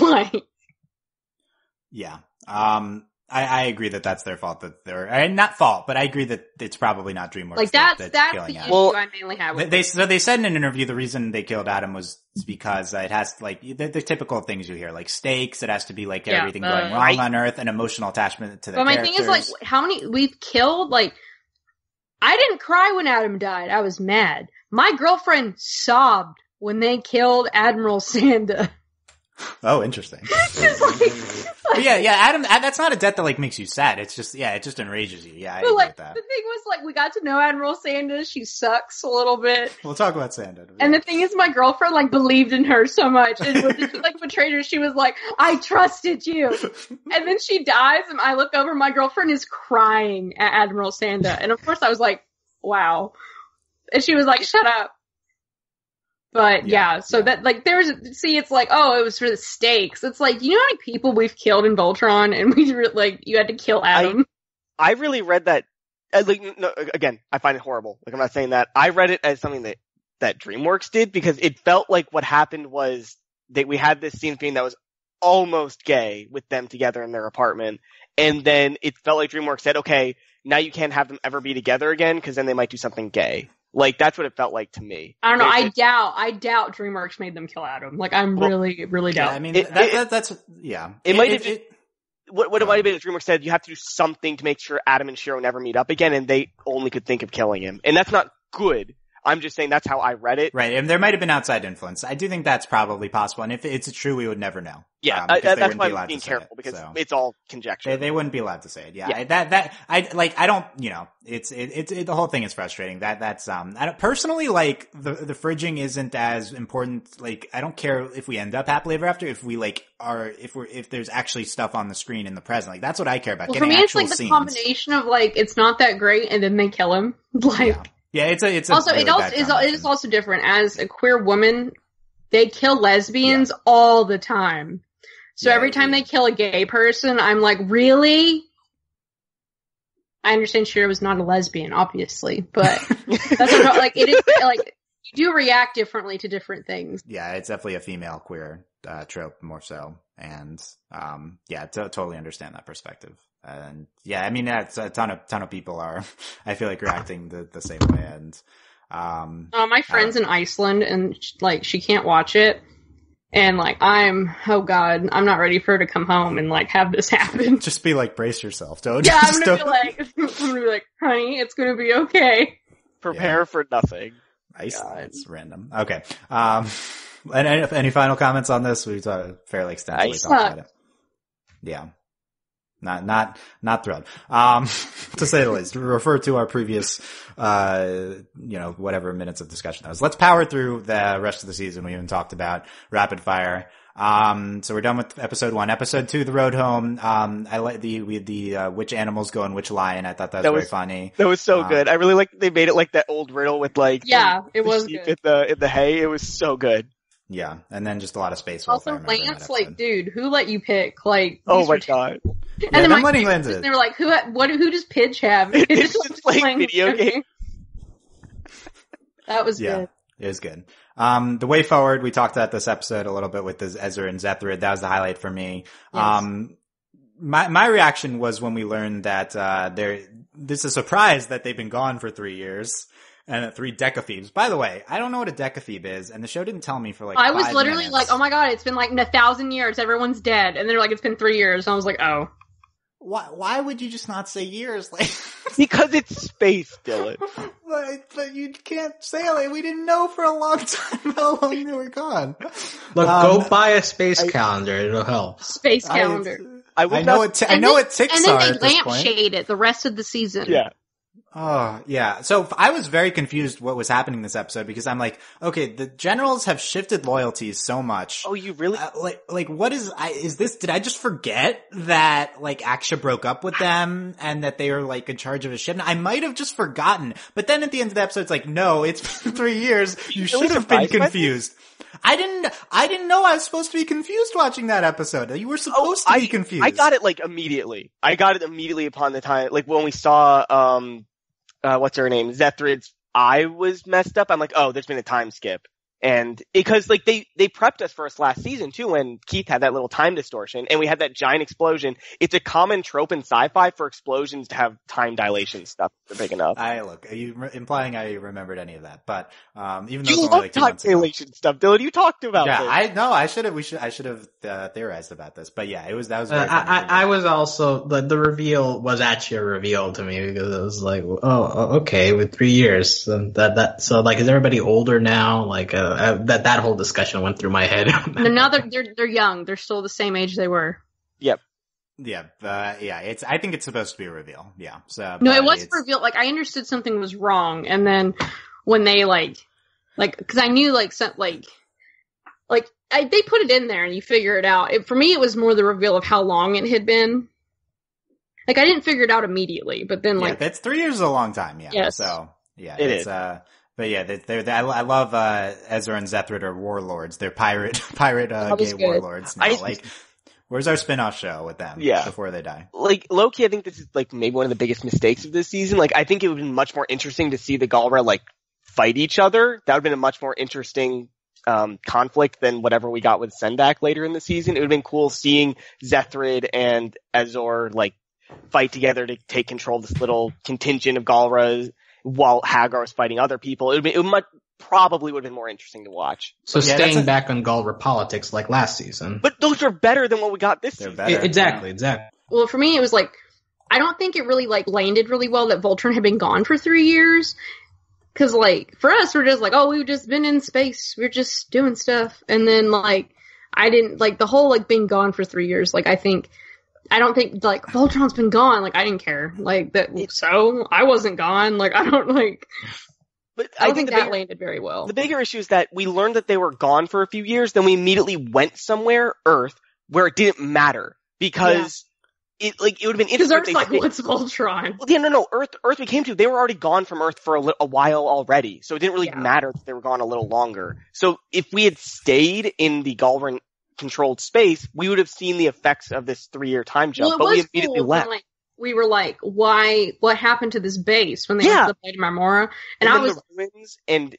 Yeah. I agree that that's their fault, that they're, not fault, but I agree that it's probably not DreamWorks that's killing the Adam. issue I mainly have with they said in an interview the reason they killed Adam was because it has, the typical things you hear, stakes, it has to be, everything going wrong on Earth, an emotional attachment to the characters. But my thing is, how many we've killed, I didn't cry when Adam died, I was mad. My girlfriend sobbed when they killed Admiral Sanda. Oh, interesting. Yeah, Adam, that's not a death that makes you sad. It's just, it just enrages you. Yeah, I agree with that. The thing was, we got to know Admiral Sanda. She sucks a little bit. We'll talk about Sanda. And the thing is, my girlfriend, believed in her so much. And when she, betrayed her, she was like, I trusted you. And then she dies, and I look over, my girlfriend is crying at Admiral Sanda. And of course I was like, wow. And she was like, shut up. But that, there's, it's it was for the stakes. It's you know how many people we've killed in Voltron, and you had to kill Adam? I really read that, no, again, I find it horrible. I'm not saying that. I read it as something that DreamWorks did, because it felt like what happened was that we had this scene that was almost gay with them together in their apartment, and then it felt like DreamWorks said, okay, now you can't have them ever be together again, because then they might do something gay. That's what it felt like to me. I don't know. I doubt DreamWorks made them kill Adam. I'm really, really doubt. Yeah, I mean, that's yeah. It might have. What it might have been is DreamWorks said you have to do something to make sure Adam and Shiro never meet up again, and they only could think of killing him, and that's not good. I'm just saying that's how I read it. Right, and there might have been outside influence. I do think that's probably possible, and if it's true, we would never know. Yeah, that's why I'm being careful, because it's all conjecture. They wouldn't be allowed to say it. Yeah, yeah. I don't, it's the whole thing is frustrating. That's I don't, personally, like, the fridging isn't as important. Like, I don't care if we end up happily ever after, if we, like, if there's actually stuff on the screen in the present. Like, that's what I care about. Well, for me, it's like the combination of, like, it's not that great, and then they kill him. Like, yeah, it's also, really it is also different. As a queer woman, they kill lesbians all the time. So every time they kill a gay person, I'm like, really? I understand Shiro was not a lesbian, obviously, but that's what, like, it is, like, you do react differently to different things. Yeah, it's definitely a female queer trope more so, and totally understand that perspective. And yeah, I mean, that's a ton of people are, I feel like, reacting the same way. And my friend's in Iceland, and like, she can't watch it. And like, I'm not ready for her to come home and like have this happen. Just be like, brace yourself, don't. Yeah, I'm gonna be like, honey, it's gonna be okay. Prepare for nothing. Iceland, it's random. Okay. Any final comments on this? We've fairly extensively talked about it. Yeah. Not thrilled. To say the least. Refer to our previous, whatever minutes of discussion that was. Let's power through the rest of the season. We even talked about rapid fire. So we're done with episode 1. Episode 2, The Road Home. I like the which animals go in which line. I thought that was very funny. That was so good. I really like they made it like that old riddle with like, it was good. In the hay. It was so good. Yeah. And then just a lot of space. Also, Lance, like, dude, who let you pick? Like, oh my god. And then my Lance they were like, who does Pidge have? It's just like video game. That was good. It was good. The way forward, we talked about this episode a little bit with Ezra and Zethrid. That was the highlight for me. Yes. My reaction was when we learned that, this is a surprise that they've been gone for 3 years. And 3 decathebes. By the way, I don't know what a decathebe is, and the show didn't tell me for like 5 minutes. I was literally like, oh my god, it's been like 1,000 years, everyone's dead. And they're like, it's been 3 years. And I was like, oh. Why would you just not say years? Like, because it's space, Dylan. but you can't say it. We didn't know for a long time how long they were gone. Look, go buy a space calendar. It'll help. Space calendar. I know it ticks. And then they lampshade it the rest of the season. Yeah. Oh, yeah. So I was very confused what was happening this episode because I'm like, okay, the generals have shifted loyalties so much. Oh, you really? Like what is this, did I just forget that like Aksha broke up with them and that they were like in charge of a ship? I might have just forgotten. But then at the end of the episode, it's like, no, it's been 3 years. You should have been confused. I didn't know I was supposed to be confused watching that episode. You were supposed to be confused. I got it like immediately. I got it immediately upon the time, like when we saw, what's her name? Zethrid's eye was messed up. I'm like, oh, there's been a time skip. And because like they prepped us for us last season too when Keith had that little time distortion and we had that giant explosion. It's a common trope in sci-fi for explosions to have time dilation stuff they're big enough. Are you implying I remembered any of that? But even though you it's love only like 2 months ago. Time dilation stuff, Dylan. You talked about this. Yeah, I should have theorized about this. But yeah, that was very funny. I was also the reveal was actually a reveal to me because it was like, oh, okay, with 3 years, so like, is everybody older now? Like, that whole discussion went through my head. Now they're young. They're still the same age they were. Yep. Yeah. I think it's supposed to be a reveil. Yeah. So no, it was a reveal. Like I understood something was wrong, and then when they like, because I knew they put it in there and you figure it out. For me, it was more the reveal of how long it had been. Like I didn't figure it out immediately, but then like that's 3 years is a long time. Yeah. Yes. So yeah, it is. But yeah, I love Ezra and Zethrid are warlords. They're pirate gay warlords now. Where's our spin-off show with them before they die? Like, low-key, I think this is like maybe one of the biggest mistakes of this season. Like, I think it would have been much more interesting to see the Galra like fight each other. That would have been a much more interesting conflict than whatever we got with Sendak later in the season. It would have been cool seeing Zethrid and Azor like fight together to take control of this little contingent of Galras while Hagar was fighting other people. Probably would have been more interesting to watch. So staying back on Galra politics like last season. But those are better than what we got this season. Exactly. Well, for me, it was like, I don't think it really like landed really well that Voltron had been gone for 3 years. Cause like, for us, we're just like, oh, we've just been in space. We're just doing stuff. And then like, I didn't, like, the whole, like, being gone for 3 years, like, I don't think, like, Voltron's been gone, like, I didn't care. Like, so, I wasn't gone, like, I don't think that landed very well. The bigger issue is that we learned that they were gone for a few years, then we immediately went somewhere, Earth, where it didn't matter. Because it would have been interesting. Because Earth's like, what's Voltron? Well, yeah, no, Earth we came to, they were already gone from Earth for a while already. So it didn't really matter that they were gone a little longer. So if we had stayed in the Galvarin controlled space, we would have seen the effects of this 3-year time jump, but we immediately left. When, like, we were like, what happened to this base when they went to the Blade of Marmora? And I was, the ruins and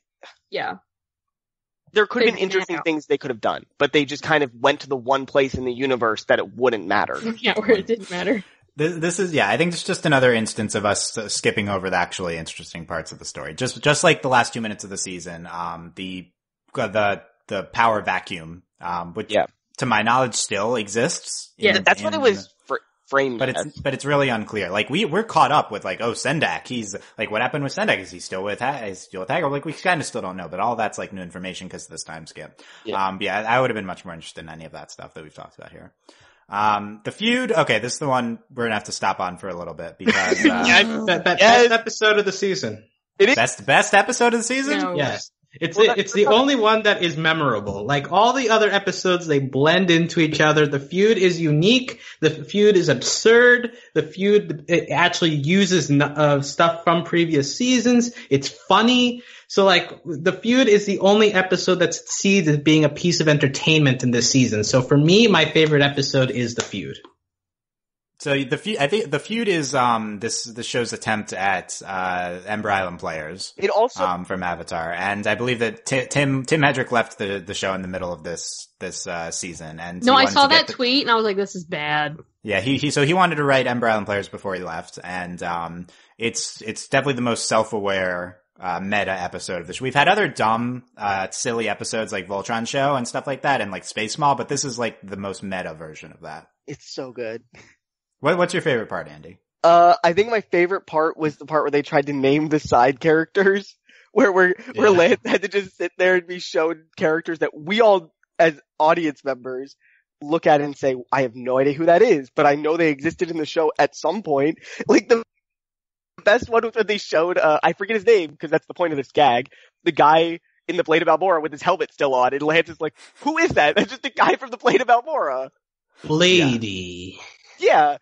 there could have been interesting things they could have done, but they just kind of went to the one place in the universe that it wouldn't matter. Yeah, where it didn't matter. This is, I think it's just another instance of us skipping over the actually interesting parts of the story. Just like the last 2 minutes of the season, the power vacuum, which to my knowledge still exists. That's what it was framed but it's really unclear. Like we're caught up with like, oh, Sendak, he's like, what happened with Sendak? Is he still with Hagar? Like we kind of still don't know, but all that's like new information because of this time skip. I would have been much more interested in any of that stuff that we've talked about here. The feud. Okay, this is the one we're gonna have to stop on for a little bit because best episode of the season. It is best episode of the season. No. Yes. It's the only one that is memorable. Like all the other episodes, they blend into each other. The feud is unique. The feud is absurd. The feud, it actually uses stuff from previous seasons. It's funny. So like the feud is the only episode that succeeds as being a piece of entertainment in this season. So for me, my favorite episode is the feud. So I think the feud is this show's attempt at Ember Island players. It also from Avatar, and I believe that Tim Hedrick left the show in the middle of this season. And no, I saw that tweet and I was like, this is bad. Yeah, he wanted to write Ember Island players before he left, and it's definitely the most self-aware meta episode of the show. We've had other dumb silly episodes like Voltron Show and stuff like that, and like Space Mall, but this is like the most meta version of that. It's so good. What's your favorite part, Andy? I think my favorite part was the part where they tried to name the side characters, where Lance had to just sit there and be shown characters that we all, as audience members, look at and say, I have no idea who that is, but I know they existed in the show at some point. Like the best one was when they showed, I forget his name, because that's the point of this gag, the guy in the Blade of Almora with his helmet still on, and Lance is like, who is that? That's just the guy from the Blade of Almora. Lady. Yeah.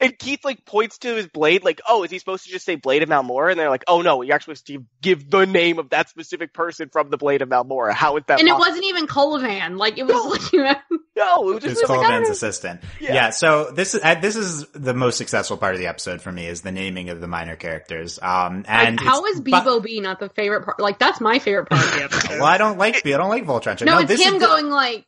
And Keith like points to his blade like, oh, is he supposed to just say Blade of Malmora? And they're like, oh no, you're actually supposed to give the name of that specific person from the Blade of Malmora. How is that And possible? It wasn't even Colavan. Like, it was like... No, it was just Colovan's assistant. Yeah, so this is the most successful part of the episode for me, is the naming of the minor characters. And like, how is Bebo B not the favorite part? Like, that's my favorite part of the episode. Well, I don't like Voltron. No, it's him going like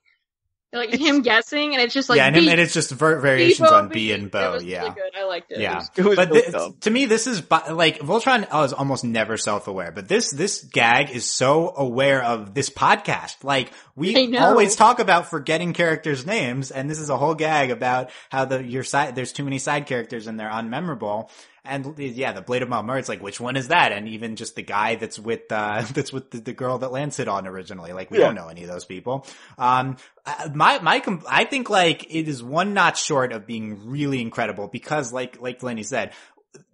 him guessing, and it's just like and it's just variations on B and Bo. It was really good. I liked it. Yeah, it was but to me, this is like Voltron is almost never self-aware, but this gag is so aware of this podcast. Like we always talk about forgetting characters' names, and this is a whole gag about how there's too many side characters and they're unmemorable. And the Blade of Malmur, it's like, which one is that? And even just the guy that's with the girl that Lance hit on originally. Like, we don't know any of those people. I think like it is one notch short of being really incredible because like Delaney said,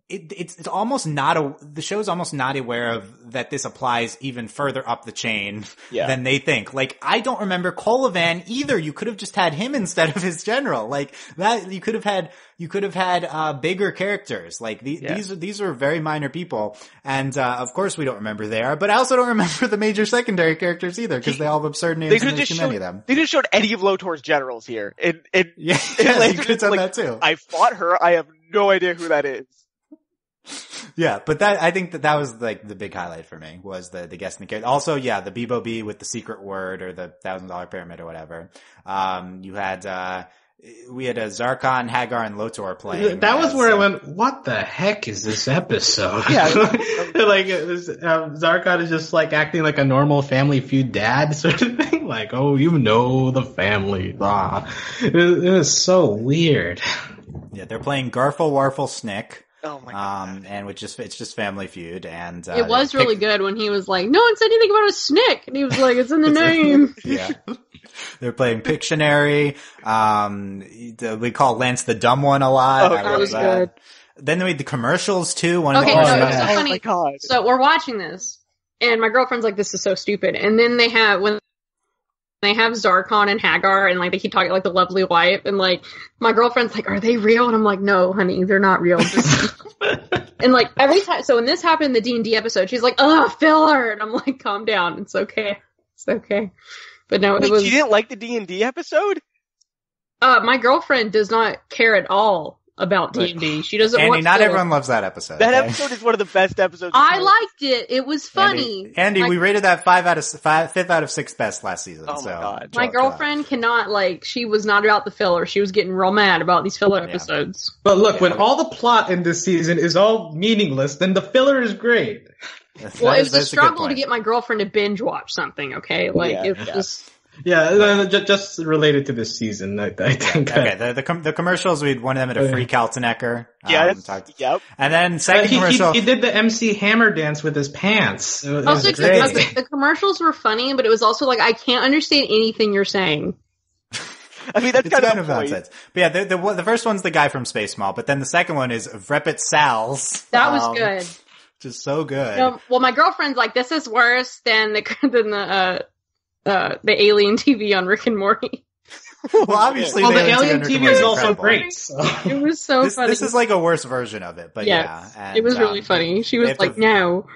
it's almost the show's almost not aware of that this applies even further up the chain than they think. Like, I don't remember Colavan either. You could have just had him instead of his general. Like that, you could have had bigger characters. Like these are very minor people. And, of course we don't remember they are, but I also don't remember the major secondary characters either because they all have absurd names and there's too many of them. They just showed Eddie of Lotor's generals here. You could have done that too. I fought her. I have no idea who that is. Yeah, but I think that was like the big highlight for me was the guessing the character. Also, the Bebo B with the secret word or the $1,000 pyramid or whatever. We had a Zarkon, Hagar, and Lotor playing. That was where I went, what the heck is this episode? Yeah. Like, Zarkon is just like acting like a normal Family Feud dad sort of thing. Like, oh, you know the family. Blah. It was so weird. Yeah, they're playing Garfle, Warfle, Snick. Oh my god. And it's just Family Feud, and It was really good when he was like, no one said anything about a snick, and he was like, it's in the name. Yeah. They're playing Pictionary. We call Lance the dumb one a lot. Oh, that was good. Then they made the commercials too. Okay, no, it was so Oh funny. my god. So we're watching this, and my girlfriend's like, this is so stupid. And then they have Zarkon and Hagar, and like they keep talking like the lovely wife, and like my girlfriend's like, are they real? And I'm like, no, honey, they're not real. And like every time, so when this happened in the D&D episode, she's like, ugh, filler, and I'm like, calm down, it's okay. But no, Wait, it was. you didn't like the D&D episode? My girlfriend does not care at all about D&D. She doesn't Andy, want not filler. everyone loves that episode. That okay? episode is one of the best episodes. I liked it. It was funny. Andy, My- we rated that 5 out of 6 best last season. Oh my so God. My girlfriend cannot, like, she was not about the filler. She was getting real mad about these filler episodes. But look, when all the plot in this season is all meaningless, then the filler is great. Well, it was a struggle to get my girlfriend to binge watch something, okay? Like, Yeah. it was... Yeah, just related to this season, I think. Okay, the commercials, we'd wanted them at a free Kaltenecker. Yeah, yep. And then second commercial. He did the MC Hammer dance with his pants. It was Also, great. the commercials were funny, but it was also like, I can't understand anything you're saying. I mean, that's It's kind kind of of the point. nonsense. But yeah, the first one's the guy from Space Mall, but then the second one is Repit Sal's. That was good. Just so good. No, well, my girlfriend's like, this is worse than the alien TV on Rick and Morty. Well, obviously, Well, the the alien TV is also incredible. great. So. It was so funny. This is like a worse version of it, but Yes, yeah. And, it was really funny. She was have like, to- no.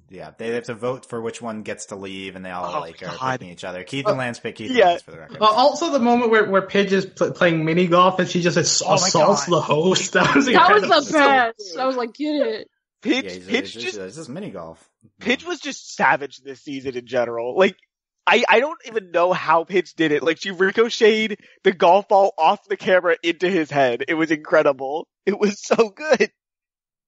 Yeah, they have to vote for which one gets to leave, and they all Oh, are God. picking each other. Keith and Lance pick Keith and Yeah. Lance for the record. Also, the moment where Pidge is playing mini golf and she just assaults the host. That was That incredible. was the best. I was like, get it. Yeah, Pitch it's just mini golf. Pitch was just savage this season in general. Like, I don't even know how Pitch did it. Like, she ricocheted the golf ball off the camera into his head. It was incredible. It was so good.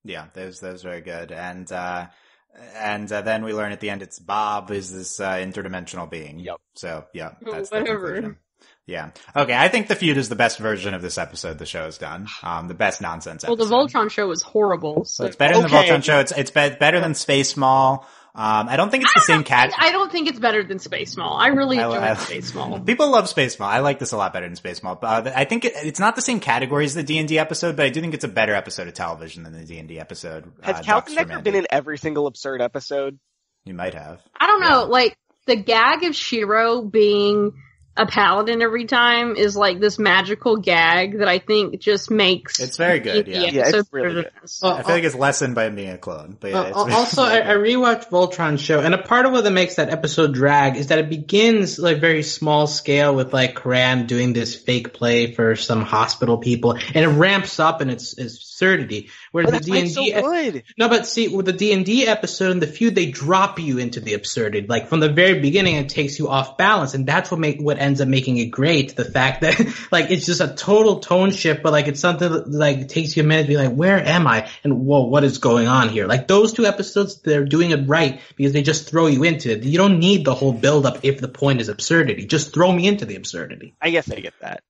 Yeah, that was very good. And then we learn at the end it's Bob is this interdimensional being. Yep. So yeah, Oh, that's the whatever. conclusion. Yeah. Okay, I think the Feud is the best version of this episode the show has done. The best nonsense Well, episode. the Voltron show was horrible. So. So it's better than the Okay. Voltron show. It's better than Space Mall. I don't think it's the same cat. I don't think it's better than Space Mall. I really enjoyed I- Space Mall. People love Space Mall. I like this a lot better than Space Mall. I think it's not the same category as the D&D episode, but I do think it's a better episode of television than the D&D episode. Has Ducks Kaltenecker from been Andy. in every single absurd episode? You might have. I don't know, Yeah. like, the gag of Shiro being a paladin every time is like this magical gag that I think just makes It's very good, the yeah. Yeah, episode it's really better good. than this. I feel like it's lessened by him being a clone. But yeah, Also, I rewatched Voltron's show, and a part of what that makes that episode drag is that it begins like very small scale with like Karan doing this fake play for some hospital people, and it ramps up in its absurdity. Whereas But the that's why it's D&D, so good. no, but see, with the D&D episode and the Feud, they drop you into the absurdity. Like from the very beginning, it takes you off balance, and that's what ends up making it great. The fact that like it's just a total tone shift, but like it's something that like takes you a minute to be like, where am I? And whoa, what is going on here? Like those two episodes, they're doing it right because they just throw you into it. You don't need the whole build up if the point is absurdity. Just throw me into the absurdity. I guess I get that.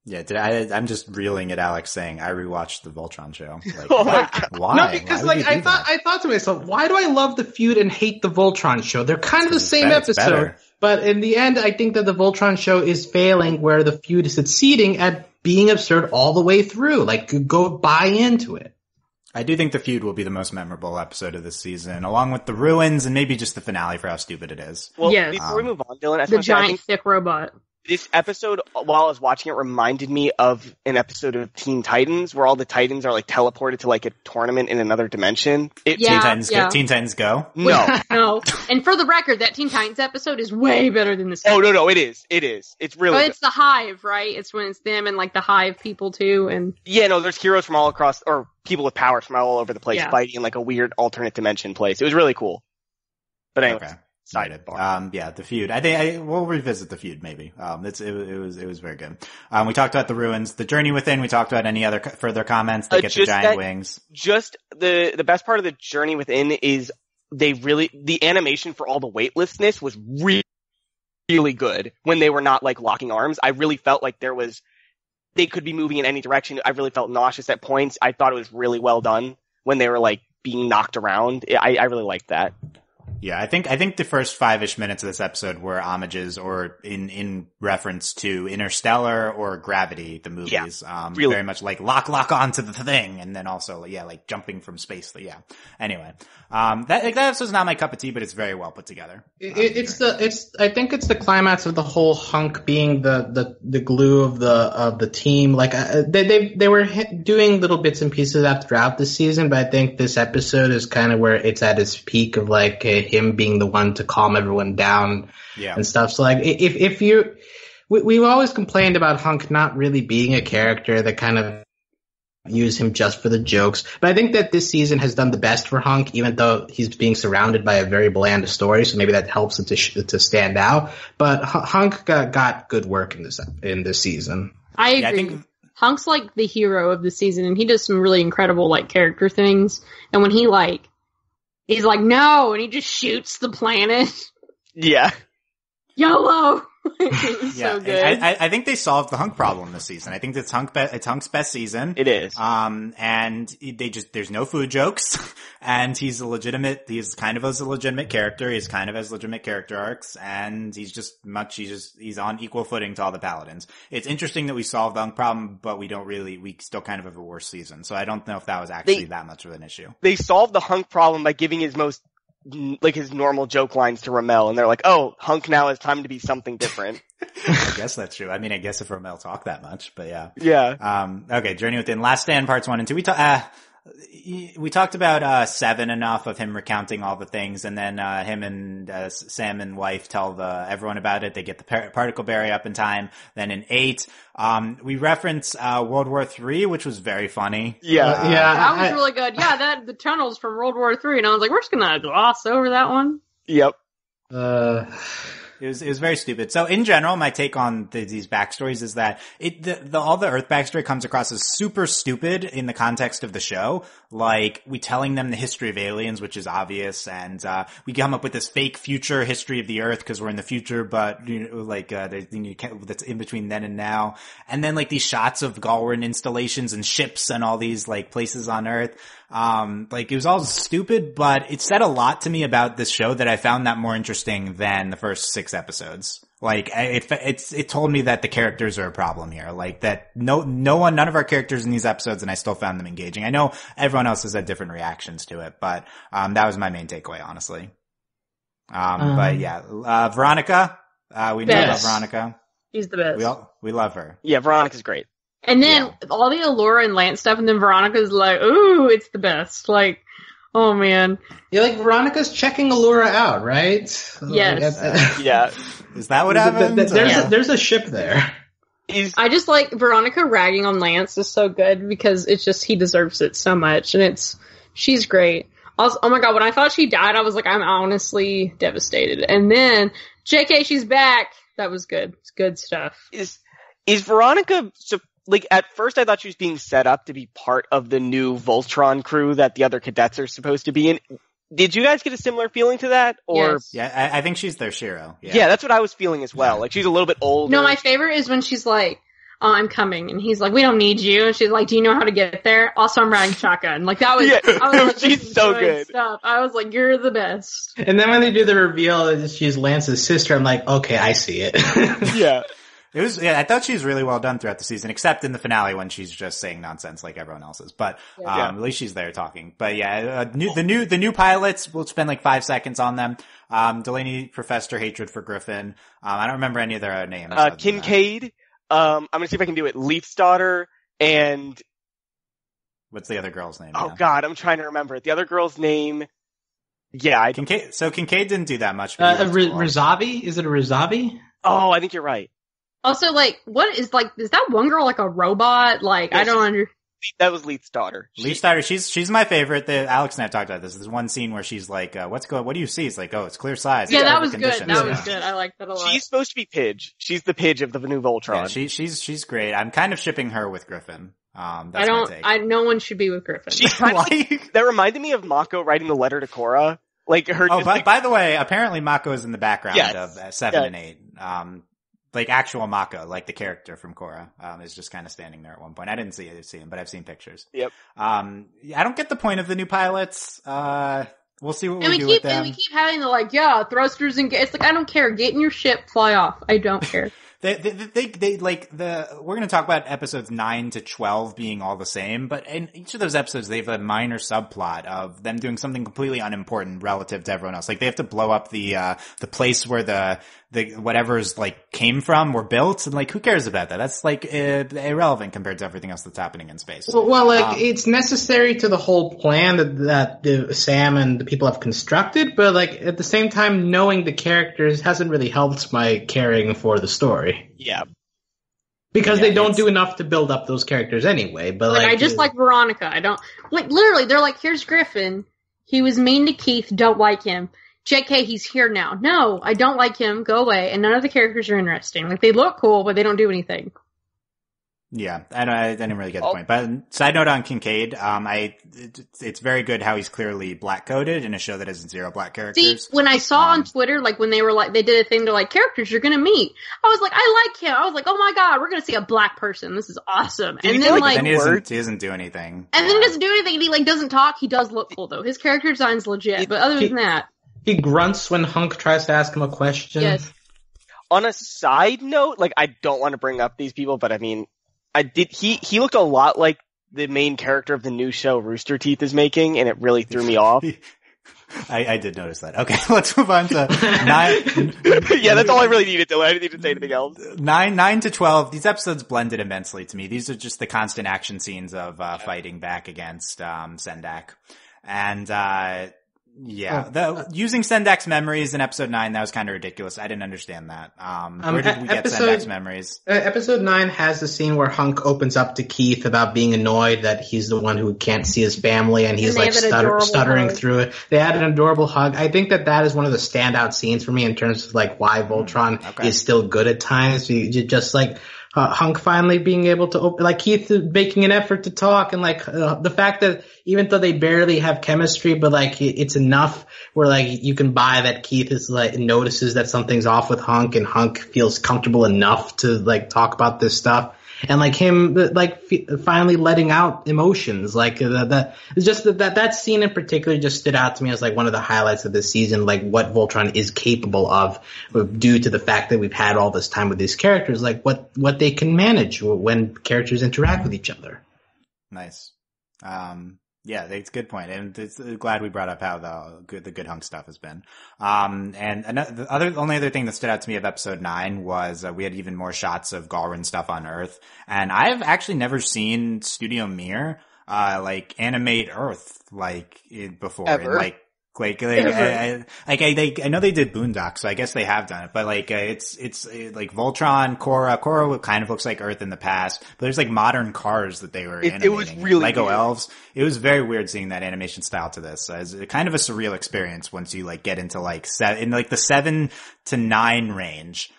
Yeah, I'm just reeling at Alex saying I rewatched the Voltron show. Like, Oh my God. why? No, because Why would like you do that? I thought to myself, why do I love the Feud and hate the Voltron show? They're kind of the It's same better- it's episode. better. But in the end, I think that the Voltron show is failing where the Feud is succeeding at being absurd all the way through. Like, go buy into it. I do think the Feud will be the most memorable episode of this season, along with the ruins and maybe just the finale for how stupid it is. Well, Yes. before we move on, Dylan, I just The want to say, I giant think thick robot. this episode, while I was watching it, reminded me of an episode of Teen Titans where all the Titans are like teleported to like a tournament in another dimension. Yeah. Teen Titans Go. No. No. And for the record, that Teen Titans episode is way better than this. Oh, no, it is. It is. It's really But good. it's the Hive, right? It's when it's them and like the Hive people too, and Yeah, no, there's heroes from all across, or people with powers from all over the place Yeah. fighting in like a weird alternate dimension place. It was really cool. But anyway, Okay. sidebar. Yeah, the Feud. I think we'll revisit the Feud maybe. It was very good. We talked about the ruins, the journey within. We talked about any other further comments. They get the Just giant that- wings. Just the best part of the journey within is the animation for all the weightlessness was really good when they were not like locking arms. I really felt like there was they could be moving in any direction. I really felt nauseous at points. I thought it was really well done when they were like being knocked around. I really liked that. Yeah, I think the first 5-ish minutes of this episode were homages or in reference to Interstellar or Gravity, the movies. Yeah, really. Very much like lock onto the thing, and then also, yeah, like jumping from space. Yeah. Anyway, that episode's not my cup of tea, but it's very well put together. I think it's the climax of the whole Hunk being the glue of the team. Like they were doing little bits and pieces throughout the season, but I think this episode is kind of where it's at its peak of like him being the one to calm everyone down and stuff. So like if we've always complained about Hunk not really being a character that kind of use him just for the jokes. But I think that this season has done the best for Hunk, even though he's being surrounded by a very bland story. So maybe that helps it to stand out. But Hunk got good work in this season. I agree. I think Hunk's like the hero of the season, and he does some really incredible like character things. And when he's like, no, and he just shoots the planet. Yeah. YOLO! So good. I think they solved the Hunk problem this season. I think it's Hunk's best season. It is. And there's no food jokes, and he's kind of a legitimate character. He's kind of has legitimate character arcs, and he's on equal footing to all the Paladins. It's interesting that we solved the Hunk problem, but we still kind of have a worse season. So I don't know if that was actually that much of an issue. They solved the Hunk problem by giving his normal joke lines to Ramel, and they're like, oh, Hunk now has time to be something different. I guess that's true. I mean, I guess if Ramel talked that much, but yeah. Yeah. Okay, Journey Within. Last Stand parts 1 and 2. We talked about 7 enough of him recounting all the things, and then him and Sam and wife tell everyone about it. They get the particle barrier up in time. Then in 8, we reference World War III, which was very funny. Yeah, that was really good. Yeah, the tunnels from World War III, and I was like, we're just gonna gloss over that one. Yep. It was very stupid. So in general, my take on these backstories is that all the Earth backstory comes across as super stupid in the context of the show. Like, we telling them the history of aliens, which is obvious, and we come up with this fake future history of the Earth because we're in the future, but that's in between then and now. And then like these shots of Galrin installations and ships and all these like places on Earth. It was all stupid, but it said a lot to me about this show that I found that more interesting than the first 6 episodes. Like, it told me that the characters are a problem here. Like, that none of our characters in these episodes, and I still found them engaging. I know everyone else has had different reactions to it, but, that was my main takeaway, honestly. But yeah, Veronica, we know about Veronica. She's the best. We love her. Yeah, Veronica's great. And then all the Allura and Lance stuff, and then Veronica's like, ooh, it's the best. Like, oh man. Yeah, like Veronica's checking Allura out, right? Yes. Yeah. Is that what happened? There's a ship there. I just like Veronica ragging on Lance is so good because it's just, he deserves it so much, and she's great. Also, oh my god, when I thought she died, I was like, I'm honestly devastated. And then, JK, she's back. That was good. It's good stuff. Is Veronica, at first I thought she was being set up to be part of the new Voltron crew that the other cadets are supposed to be in. Did you guys get a similar feeling to that? Or yes. Yeah, I think she's their Shiro. Yeah, that's what I was feeling as well. Like, she's a little bit older. No, my favorite is when she's like, oh, I'm coming. And he's like, we don't need you. And she's like, do you know how to get there? Also, I'm riding shotgun. Like, that was, I was like, she's so good. Stuff. I was like, you're the best. And then when they do the reveal that she's Lance's sister, I'm like, okay, I see it. Yeah. I thought she was really well done throughout the season, except in the finale when she's just saying nonsense like everyone else is. But, at least she's there talking. But yeah, the new pilots, we'll spend like 5 seconds on them. Delaney professed her hatred for Griffin. I don't remember any of their names. Kincaid. I'm gonna see if I can do it. Leaf's daughter and... What's the other girl's name? Oh god, I'm trying to remember it. The other girl's name... Yeah, Kincaid. So Kincaid didn't do that much. Rizavi? Is it a Rizavi? Oh, I think you're right. Also, like, is that one girl like a robot? Like, yes, I don't understand. That was Leith's daughter. Leith's daughter, she's my favorite. Alex and I talked about this. There's one scene where she's like, what do you see? It's like, oh, it's clear size. Yeah, that was good. That was good. I liked that a lot. She's supposed to be Pidge. She's the Pidge of the new Voltron. Yeah, she's great. I'm kind of shipping her with Griffin. That's my take. No one should be with Griffin. She's kind of that reminded me of Mako writing the letter to Korra. Like her. Oh, by the way, apparently Mako is in the background of 7 and 8. like actual Mako, like the character from Korra, is just kind of standing there at one point. I didn't see him, but I've seen pictures. Yep. I don't get the point of the new pilots. We'll see what we do with them. And we keep having the thrusters and it's like, I don't care. Get in your ship, fly off. I don't care. They like we're going to talk about episodes 9 to 12 being all the same, but in each of those episodes, they have a minor subplot of them doing something completely unimportant relative to everyone else. Like they have to blow up the place where the whatever's like came from were built, and like who cares about that? That's like irrelevant compared to everything else that's happening in space. Well, it's necessary to the whole plan that Sam and the people have constructed, but like at the same time, knowing the characters hasn't really helped my caring for the story. Yeah. Because they don't do enough to build up those characters anyway. But like I just like Veronica. I don't like literally. They're like, here's Griffin. He was mean to Keith. Don't like him. JK, he's here now. No, I don't like him. Go away. And none of the characters are interesting. Like they look cool, but they don't do anything. Yeah, I didn't really get the point. But side note on Kincaid, it's very good how he's clearly black coded in a show that has 0 black characters. See, when I saw on Twitter, like when they were like, they did a thing to like characters you're gonna meet, I was like, I like him. I was like, oh my god, we're gonna see a black person. This is awesome. And then like, he doesn't do anything. And then he doesn't do anything. And he like doesn't talk. He does look cool though. His character design's legit. But other than that, he grunts when Hunk tries to ask him a question. Yes. On a side note, like I don't want to bring up these people, but I mean. He looked a lot like the main character of the new show Rooster Teeth is making, and it really threw me off. I did notice that. Okay, let's move on to 9. Yeah, that's all I really needed to. I didn't need to say anything else. 9 to 12. These episodes blended immensely to me. These are just the constant action scenes of fighting back against Sendak, and using Sendak's memories in episode 9, that was kind of ridiculous. I didn't understand that. Where did we get Sendak's memories? Episode 9 has the scene where Hunk opens up to Keith about being annoyed that he's the one who can't see his family, and he's like stuttering through it. They had an adorable hug. I think that is one of the standout scenes for me in terms of like why Voltron is still good at times. You just like Hunk finally being able to like Keith making an effort to talk, and like the fact that even though they barely have chemistry, but like it's enough where like you can buy that Keith is like notices that something's off with Hunk, and Hunk feels comfortable enough to like talk about this stuff. And like him, like finally letting out emotions, like it's just that scene in particular just stood out to me as like one of the highlights of this season, like what Voltron is capable of due to the fact that we've had all this time with these characters, like what they can manage when characters interact with each other. Nice. Yeah, that's a good point, and it's glad we brought up how the good Hunk stuff has been. And the only other thing that stood out to me of episode 9 was we had even more shots of Galrin stuff on Earth, and I've actually never seen Studio Mir like animate Earth like before. Ever. And, I know they did Boondock, so I guess they have done it, but like, it's like Voltron, Korra kind of looks like Earth in the past, but there's like modern cars that they were animating. It was really Lego weird. elves. It was very weird seeing that animation style to this. It's kind of a surreal experience once you like get into like the 7 to 9 range,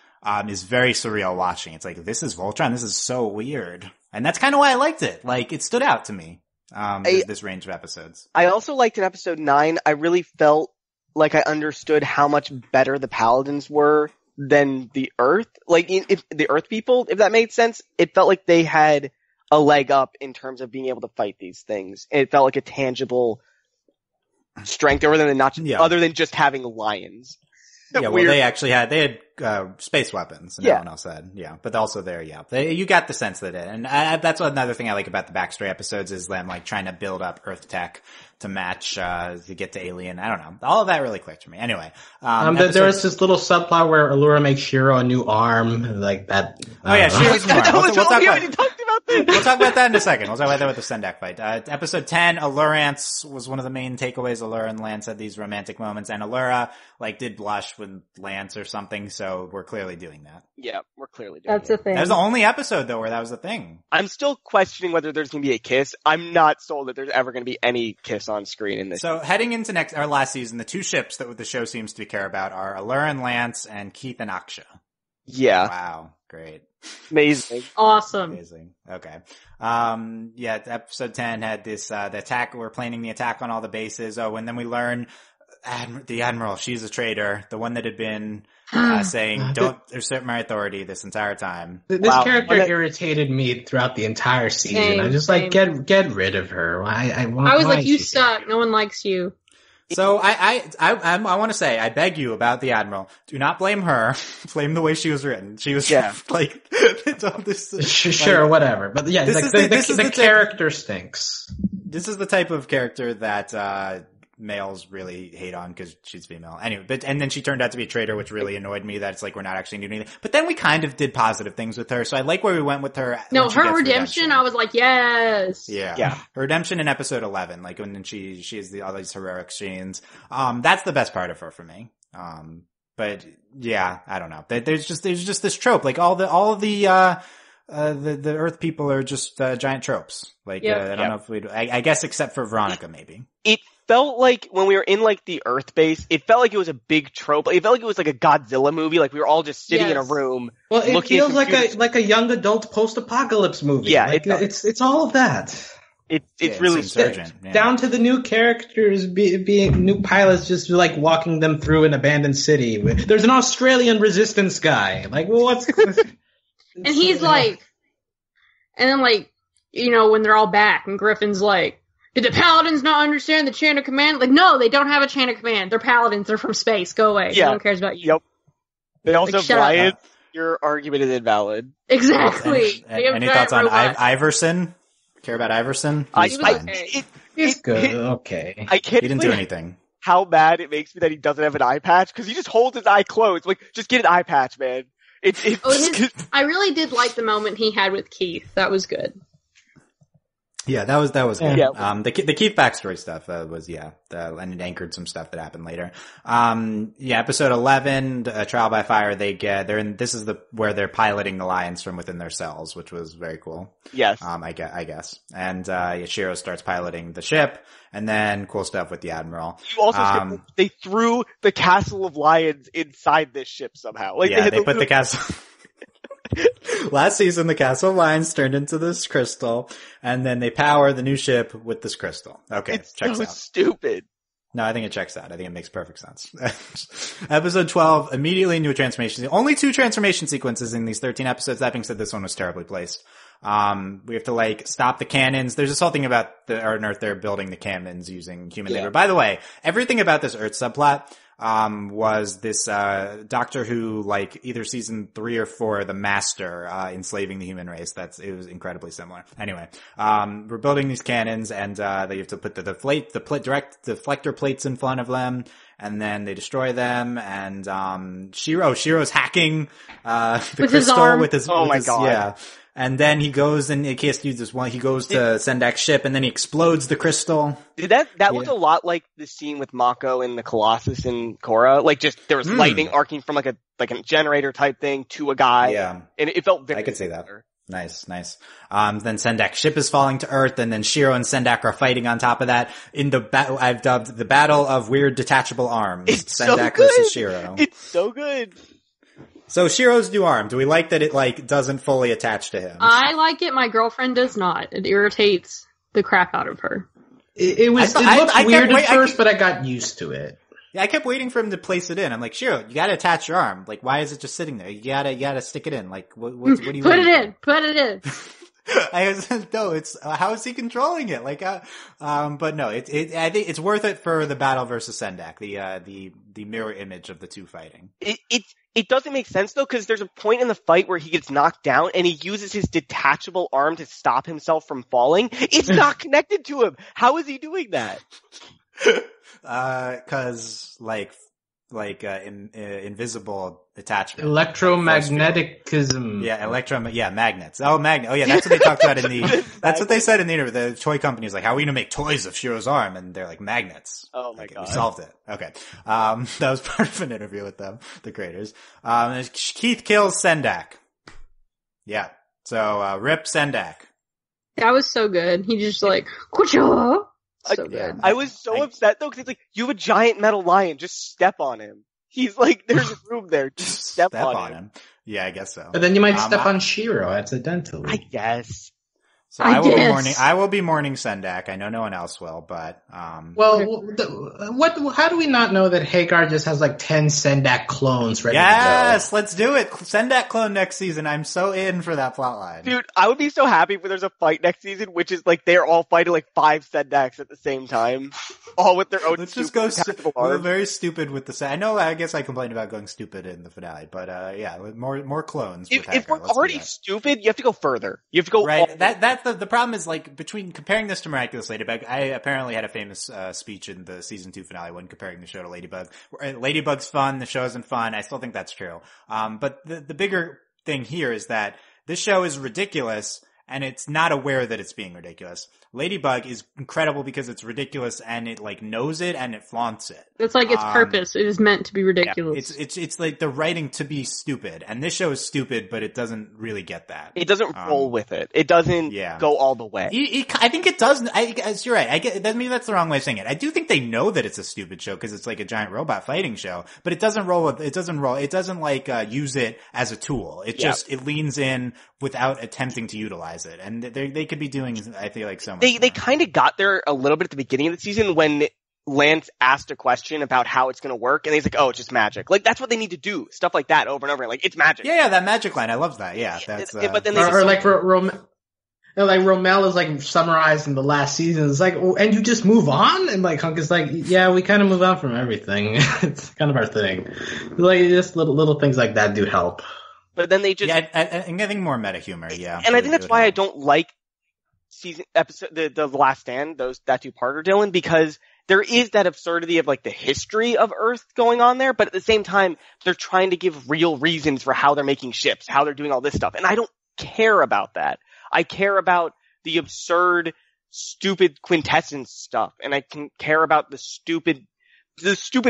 is very surreal watching. It's like, this is Voltron. This is so weird. And that's kind of why I liked it. Like, it stood out to me. This range of episodes. I also liked in episode 9, I really felt like I understood how much better the Paladins were than the Earth. Like, if the Earth people, if that made sense, it felt like they had a leg up in terms of being able to fight these things. It felt like a tangible strength other than just having lions. Yeah, well, they had space weapons, and no one else had. Yeah, but also you got the sense that and that's another thing I like about the backstory episodes is them like trying to build up Earth tech to match to get to Alien. I don't know, all of that really clicked for me. Anyway, there was this little subplot where Allura makes Shiro a new arm, like that. Shiro's new arm. We'll talk about that in a second. We'll talk about that with the Sendak fight. Episode 10, Allurance was one of the main takeaways. Allura and Lance had these romantic moments, and Allura like did blush with Lance or something. So we're clearly doing that. Yeah, we're clearly doing That's a thing. That was the only episode though where that was the thing. I'm still questioning whether there's going to be a kiss. I'm not sold that there's ever going to be any kiss on screen in this. So heading into last season, the two ships that the show seems to care about are Allura and Lance and Keith and Aksha. Yeah. Wow. Great. Amazing. Awesome. Amazing. Okay. Episode 10 had this, the attack, we're planning the attack on all the bases. Oh, and then we learn the Admiral, she's a traitor. The one that had been saying, don't usurp my authority this entire time. This character irritated me throughout the entire season. I just like, get rid of her. I was like, you suck. No one likes you. So I want to say, I beg you about the Admiral. Do not blame her. Blame the way she was written. She was like, sure, whatever. But yeah, the character stinks. This is the type of character that males really hate on because she's female. Anyway, and then she turned out to be a traitor, which really annoyed me. That it's like we're not actually doing anything. But then we kind of did positive things with her, so I like where we went with her. No, her redemption, I was like, yes. Yeah. Her redemption in episode 11, like when she has all these heroic scenes. That's the best part of her for me. But yeah, I don't know. There's just this trope, like all of the Earth people are just giant tropes. Like I don't know if we'd. I guess except for Veronica, maybe. It felt like when we were in like the Earth base, it felt like it was a big trope. It felt like it was like a Godzilla movie. Like we were all just sitting in a room. Well, it feels like a young adult post-apocalypse movie. Yeah, like, it's all of that. It's really insurgent. Yeah. Down to the new characters being new pilots, just like walking them through an abandoned city. There's an Australian resistance guy. Like, well, what's and he's like, and then like, you know, when they're all back, and Griffin's like, did the Paladins not understand the chain of command? Like, no, they don't have a chain of command. They're Paladins. They're from space. Go away. Yeah. No one cares about you. Yep. They also like, have riots. Your argument is invalid. Exactly. Any thoughts on Iverson? Care about Iverson? He's good. Okay. I can't. He didn't do anything. How bad it makes me that he doesn't have an eye patch, because he just holds his eye closed. Like, just get an eye patch, man. I really did like the moment he had with Keith. That was good. Yeah, that was good. Yeah. The Keith backstory stuff was and it anchored some stuff that happened later. Episode 11, Trial by Fire. This is where they're piloting the lions from within their cells, which was very cool. Yes. I guess. And Shiro starts piloting the ship, and then cool stuff with the Admiral. You also they threw the castle of lions inside this ship somehow. Like they put the castle. Last season, the Castle of Lions turned into this crystal, and then they power the new ship with this crystal. Okay, it's checks so out. Stupid. No, I think it checks out. I think it makes perfect sense. Episode 12, immediately into a transformation. Only 2 transformation sequences in these 13 episodes. That being said, this one was terribly placed. We have to like stop the cannons. There's this whole thing about on Earth, they're building the cannons using human labor. By the way, everything about this Earth subplot was this Doctor Who, like either season 3 or 4, the Master enslaving the human race. It was incredibly similar. Anyway, we're building these cannons, and they have to put the direct deflector plates in front of them, and then they destroy them. And Shiro's hacking the crystal with his God. Yeah. And then he goes and he has to use this one. He goes to Sendak's ship, and then he explodes the crystal. That was a lot like the scene with Mako and the Colossus and Korra. Like, just there was lightning arcing from like a generator type thing to a guy. Yeah, and it felt very. I could say that. Nice. Then Sendak's ship is falling to Earth, and then Shiro and Sendak are fighting on top of that in the battle I've dubbed the Battle of Weird Detachable Arms. It's Sendak so versus Shiro. It's so good. So Shiro's new arm, do we like that it like doesn't fully attach to him? I like it. My girlfriend does not. It irritates the crap out of her. It looked weird at first, but I got used to it. Yeah, I kept waiting for him to place it in. I'm like, Shiro, you gotta attach your arm. Like, why is it just sitting there? You gotta stick it in. Like, what do you Put it in. No, it's, how is he controlling it? Like, but no, I think it's worth it for the battle versus Sendak, the mirror image of the two fighting. It doesn't make sense though, because there's a point in the fight where he gets knocked down and he uses his detachable arm to stop himself from falling. It's not connected to him. How is he doing that? Cause invisible attachment. Electromagnetism. Yeah, magnets. Oh, magnet. Oh yeah, that's what they talked about that's what they said in the interview. The toy company is like, how are we gonna make toys of Shiro's arm? And they're like, magnets. Oh my God. We solved it. Okay. That was part of an interview with them, the creators. Keith kills Sendak. Yeah. So, rip Sendak. That was so good. He just like, Kucha! So good. Yeah. I was so upset though, because it's like, you have a giant metal lion, just step on him. He's like, there's room there, just step on him. Yeah, I guess so. But then you might step on Shiro accidentally. I guess. So I will be mourning Sendak. I know no one else will, but well, how do we not know that Hagar just has like 10 Sendak clones ready to go? Yes, let's do it. Sendak clone next season. I'm so in for that plotline. Dude, I would be so happy if there's a fight next season, which is like they're all fighting like 5 Sendaks at the same time, all with their own. Let's just go very stupid with the. I know. I guess I complained about going stupid in the finale, but yeah, more clones. If we're already stupid, you have to go further. You have to go right. That's the problem is like between comparing this to Miraculous Ladybug. I apparently had a famous speech in the season 2 finale when comparing the show to Ladybug. Ladybug's fun. The show isn't fun. I still think that's true. But the bigger thing here is that this show is ridiculous and it's not aware that it's being ridiculous. Ladybug is incredible because it's ridiculous and it like knows it and it flaunts it. It's like its purpose. It is meant to be ridiculous. Yeah, it's like the writing to be stupid, and this show is stupid, but it doesn't really get that. It doesn't roll with it. It doesn't go all the way. I think it does. You're right. I get. Maybe that's the wrong way of saying it. I do think they know that it's a stupid show because it's like a giant robot fighting show, but it doesn't roll with. It doesn't roll. It doesn't like use it as a tool. It just it leans in without attempting to utilize it, and they could be doing. I feel like so much. They kind of got there a little bit at the beginning of the season when Lance asked a question about how it's going to work, and he's like, "Oh, it's just magic." Like that's what they need to do, stuff like that over and over. Like it's magic. Yeah, that magic line, I love that. Yeah, that's. But then like Romel is like summarized in the last season. It's like, oh, and you just move on, and like Hunk is like, yeah, we kind of move on from everything. It's kind of our thing. Like just little things like that do help. But then they just I'm getting more meta humor. Yeah, and I think that's why I don't like the Last Stand, that 2-parter, Dylan, because there is that absurdity of like the history of Earth going on there, but at the same time, they're trying to give real reasons for how they're making ships, how they're doing all this stuff, and I don't care about that. I care about the absurd, stupid quintessence stuff, and I can care about the stupid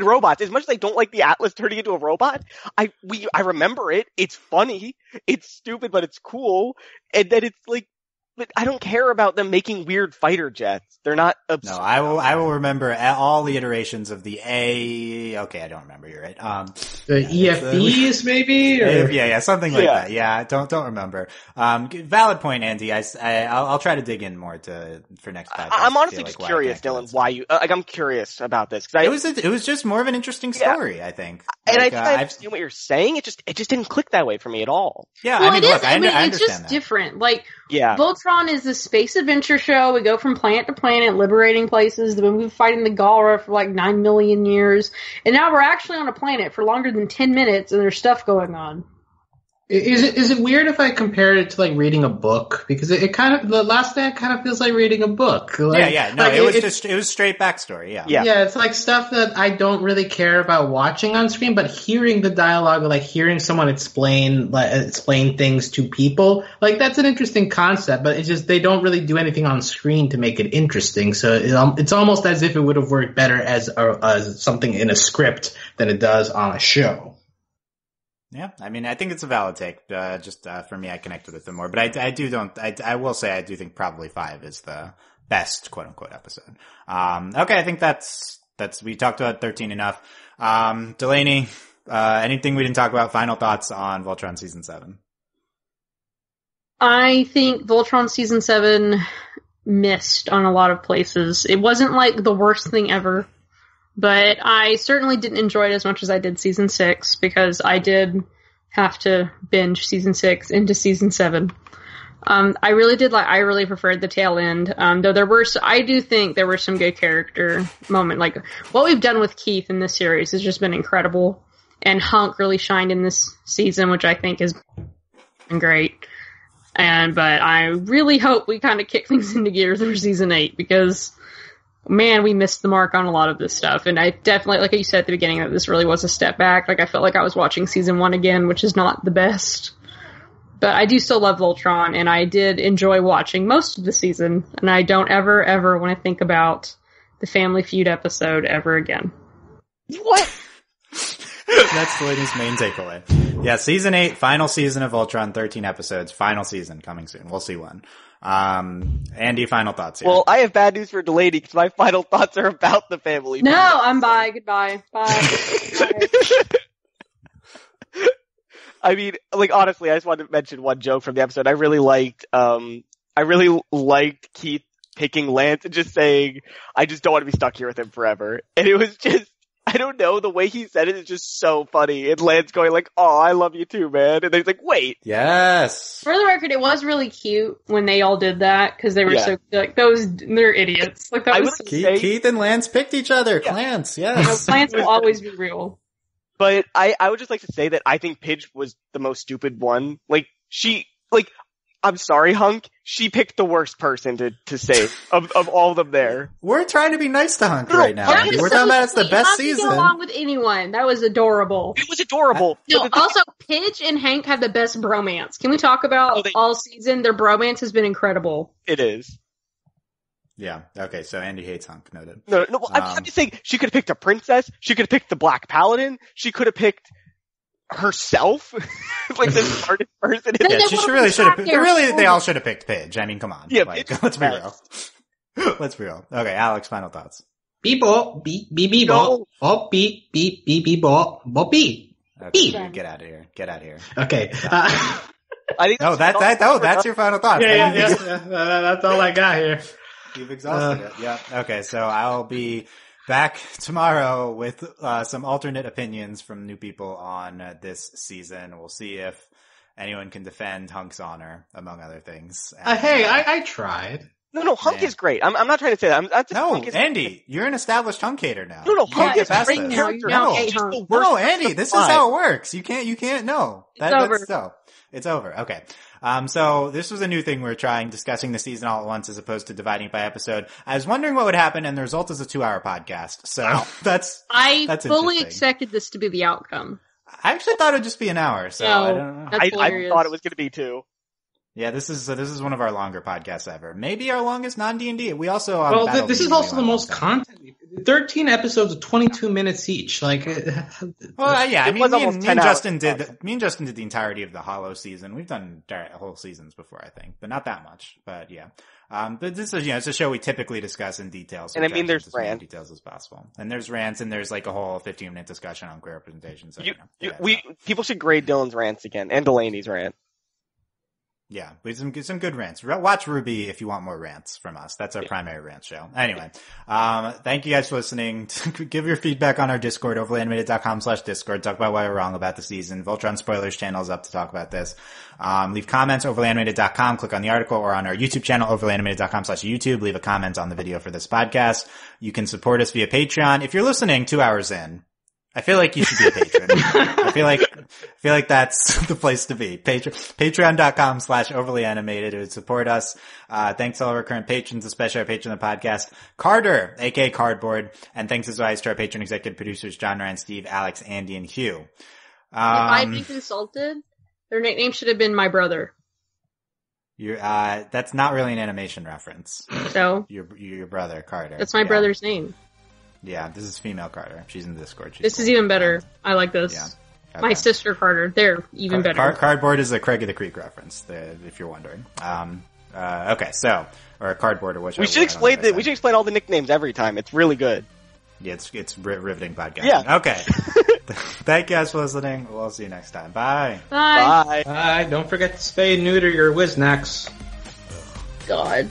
robots. As much as I don't like the Atlas turning into a robot, I remember it. It's funny. It's stupid, but it's cool. And then it's like, but I don't care about them making weird fighter jets. They're not absurd. No, I will remember all the iterations of the okay, I don't remember, you're right. The EFBs maybe? Or? Yeah, something like that. Yeah, don't remember. Valid point, Andy. I'll try to dig in more for next podcast. I'm honestly just curious, Dylan, why you, I'm curious about this. It was just more of an interesting story, I think. And I think I understand what you're saying. It just didn't click that way for me at all. Yeah, well, I mean, I it's just that. different. Like, Voltron is a space adventure show. We go from planet to planet, liberating places. We've been fighting the Galra for like 9 million years. And now we're actually on a planet for longer than 10 minutes and there's stuff going on. Is it weird if I compare it to like reading a book? Because it kind of, the Last Stand kind of feels like reading a book. Like, no, like it was straight backstory, Yeah, it's like stuff that I don't really care about watching on screen, but hearing the dialogue, like hearing someone explain things to people, like that's an interesting concept, but it's just, they don't really do anything on screen to make it interesting. So it's almost as if it would have worked better as something in a script than it does on a show. Yeah, I mean, I think it's a valid take. For me, I connect with it more, but I will say I do think probably 5 is the best quote unquote episode. Okay, I think that's, we talked about 13 enough. Delaney, anything we didn't talk about? Final thoughts on Voltron season 7? I think Voltron season 7 missed on a lot of places. It wasn't like the worst thing ever. But I certainly didn't enjoy it as much as I did season 6 because I did have to binge season 6 into season 7. I really preferred the tail end. Though I do think there were some good character moment. Like what we've done with Keith in this series has just been incredible. And Hunk really shined in this season, which I think has been great. But I really hope we kind of kick things into gear for season 8 because man, we missed the mark on a lot of this stuff. And I definitely, like you said at the beginning, that this really was a step back. Like, I felt like I was watching season 1 again, which is not the best. But I do still love Voltron, and I did enjoy watching most of the season. And I don't ever want to think about the Family Feud episode ever again. What? That's Delaney's main takeaway. Yeah, season 8, final season of Voltron, 13 episodes, final season coming soon. We'll see when. Andy, final thoughts here. Well, I have bad news for Delaney because my final thoughts are about the Family. No, I'm bye. Goodbye. Bye. I mean, like, honestly, I just wanted to mention one joke from the episode. I really liked, I really liked Keith picking Lance and just saying, I just don't want to be stuck here with him forever. And it was just, I don't know, the way he said it is just so funny. And Lance going like, oh, I love you too, man. And then he's like, wait. Yes. For the record, it was really cute when they all did that, because they were so, like, they're idiots. Like, that was Keith and Lance picked each other. Yeah. Lance, yes. Lance will always be real. But I would just like to say that I think Pidge was the most stupid one. I'm sorry, Hunk. She picked the worst person to save of all of them there. We're trying to be nice to Hunk right now. We're talking about it's the best season. Get along with anyone. That was adorable. It was adorable. Also, Pidge and Hank have the best bromance. Can we talk about all season? Their bromance has been incredible. It is. Yeah. Okay. So Andy hates Hunk. Noted. No. I'm just saying she could have picked a princess. She could have picked the Black Paladin. She could have picked herself, like the smartest person. Yeah, she should have. Really, they all should have picked Pidge. I mean, come on. Yeah, let's be real. Let's be real. Okay, Alex, final thoughts. Beep bop, beep beep beep bop, bop beep beep beep beep bop, bop beep. Okay, get out of here. Get out of here. Okay. I think that's your final thoughts. Yeah. That's all I got here. You've exhausted it. Yeah. Okay, so I'll be back tomorrow with some alternate opinions from new people on this season. We'll see if anyone can defend Hunk's honor, among other things. And, hey, I tried. No, Hunk is great. I'm not trying to say that. Andy, you're an established Hunk hater now. No, Hunk is a great character. No, Andy, this is how it works. You can't know. It's over. Okay. So this was a new thing we're trying, discussing the season all at once as opposed to dividing it by episode. I was wondering what would happen, and the result is a 2-hour podcast. So that's fully expected this to be the outcome. I actually thought it would just be an hour, so I don't know. I thought it was going to be 2. Yeah, this is one of our longer podcasts ever. Maybe our longest non-D&D. We also this is also the most content. 13 episodes of 22 minutes each. Like, well, yeah. I mean, me and Justin did the entirety of the Hollow season. We've done whole seasons before, I think, but not that much. But yeah, but this is it's a show we typically discuss in detail. So and I mean, there's rants, details as possible, and there's rants, and there's like a whole 15-minute discussion on queer representation. So people should grade Dylan's rants again and Delaney's rant. Yeah, we have some good rants. Watch Ruby if you want more rants from us. That's our primary rant show. Anyway, thank you guys for listening. Give your feedback on our Discord, overlyanimated.com/Discord. Talk about why we're wrong about the season. Voltron Spoilers channel is up to talk about this. Leave comments, overlyanimated.com. Click on the article, or on our YouTube channel, overlyanimated.com/YouTube. Leave a comment on the video for this podcast. You can support us via Patreon. If you're listening 2 hours in, I feel like you should be a patron. I feel like that's the place to be. Patreon.com/overlyanimated. It would support us. Thanks to all of our current patrons, especially our patron of the podcast, Carter, aka Cardboard. And thanks as always to our patron executive producers, John, Ryan, Steve, Alex, Andy, and Hugh. If I'd been consulted, their nickname should have been my brother. That's not really an animation reference. So? Your brother, Carter. That's my brother's name. Yeah, this is female Carter. She's in the Discord. This is even better. I like this. Yeah. Okay. My sister Carter. They're even better. Cardboard is a Craig of the Creek reference, if you're wondering. Okay, so, or a cardboard or whichever. We should explain all the nicknames every time. It's really good. Yeah, it's riveting podcast. Yeah. Okay. Thank you guys for listening. We'll see you next time. Bye. Bye. Bye. Don't forget to spay and neuter your Wiznacks. God.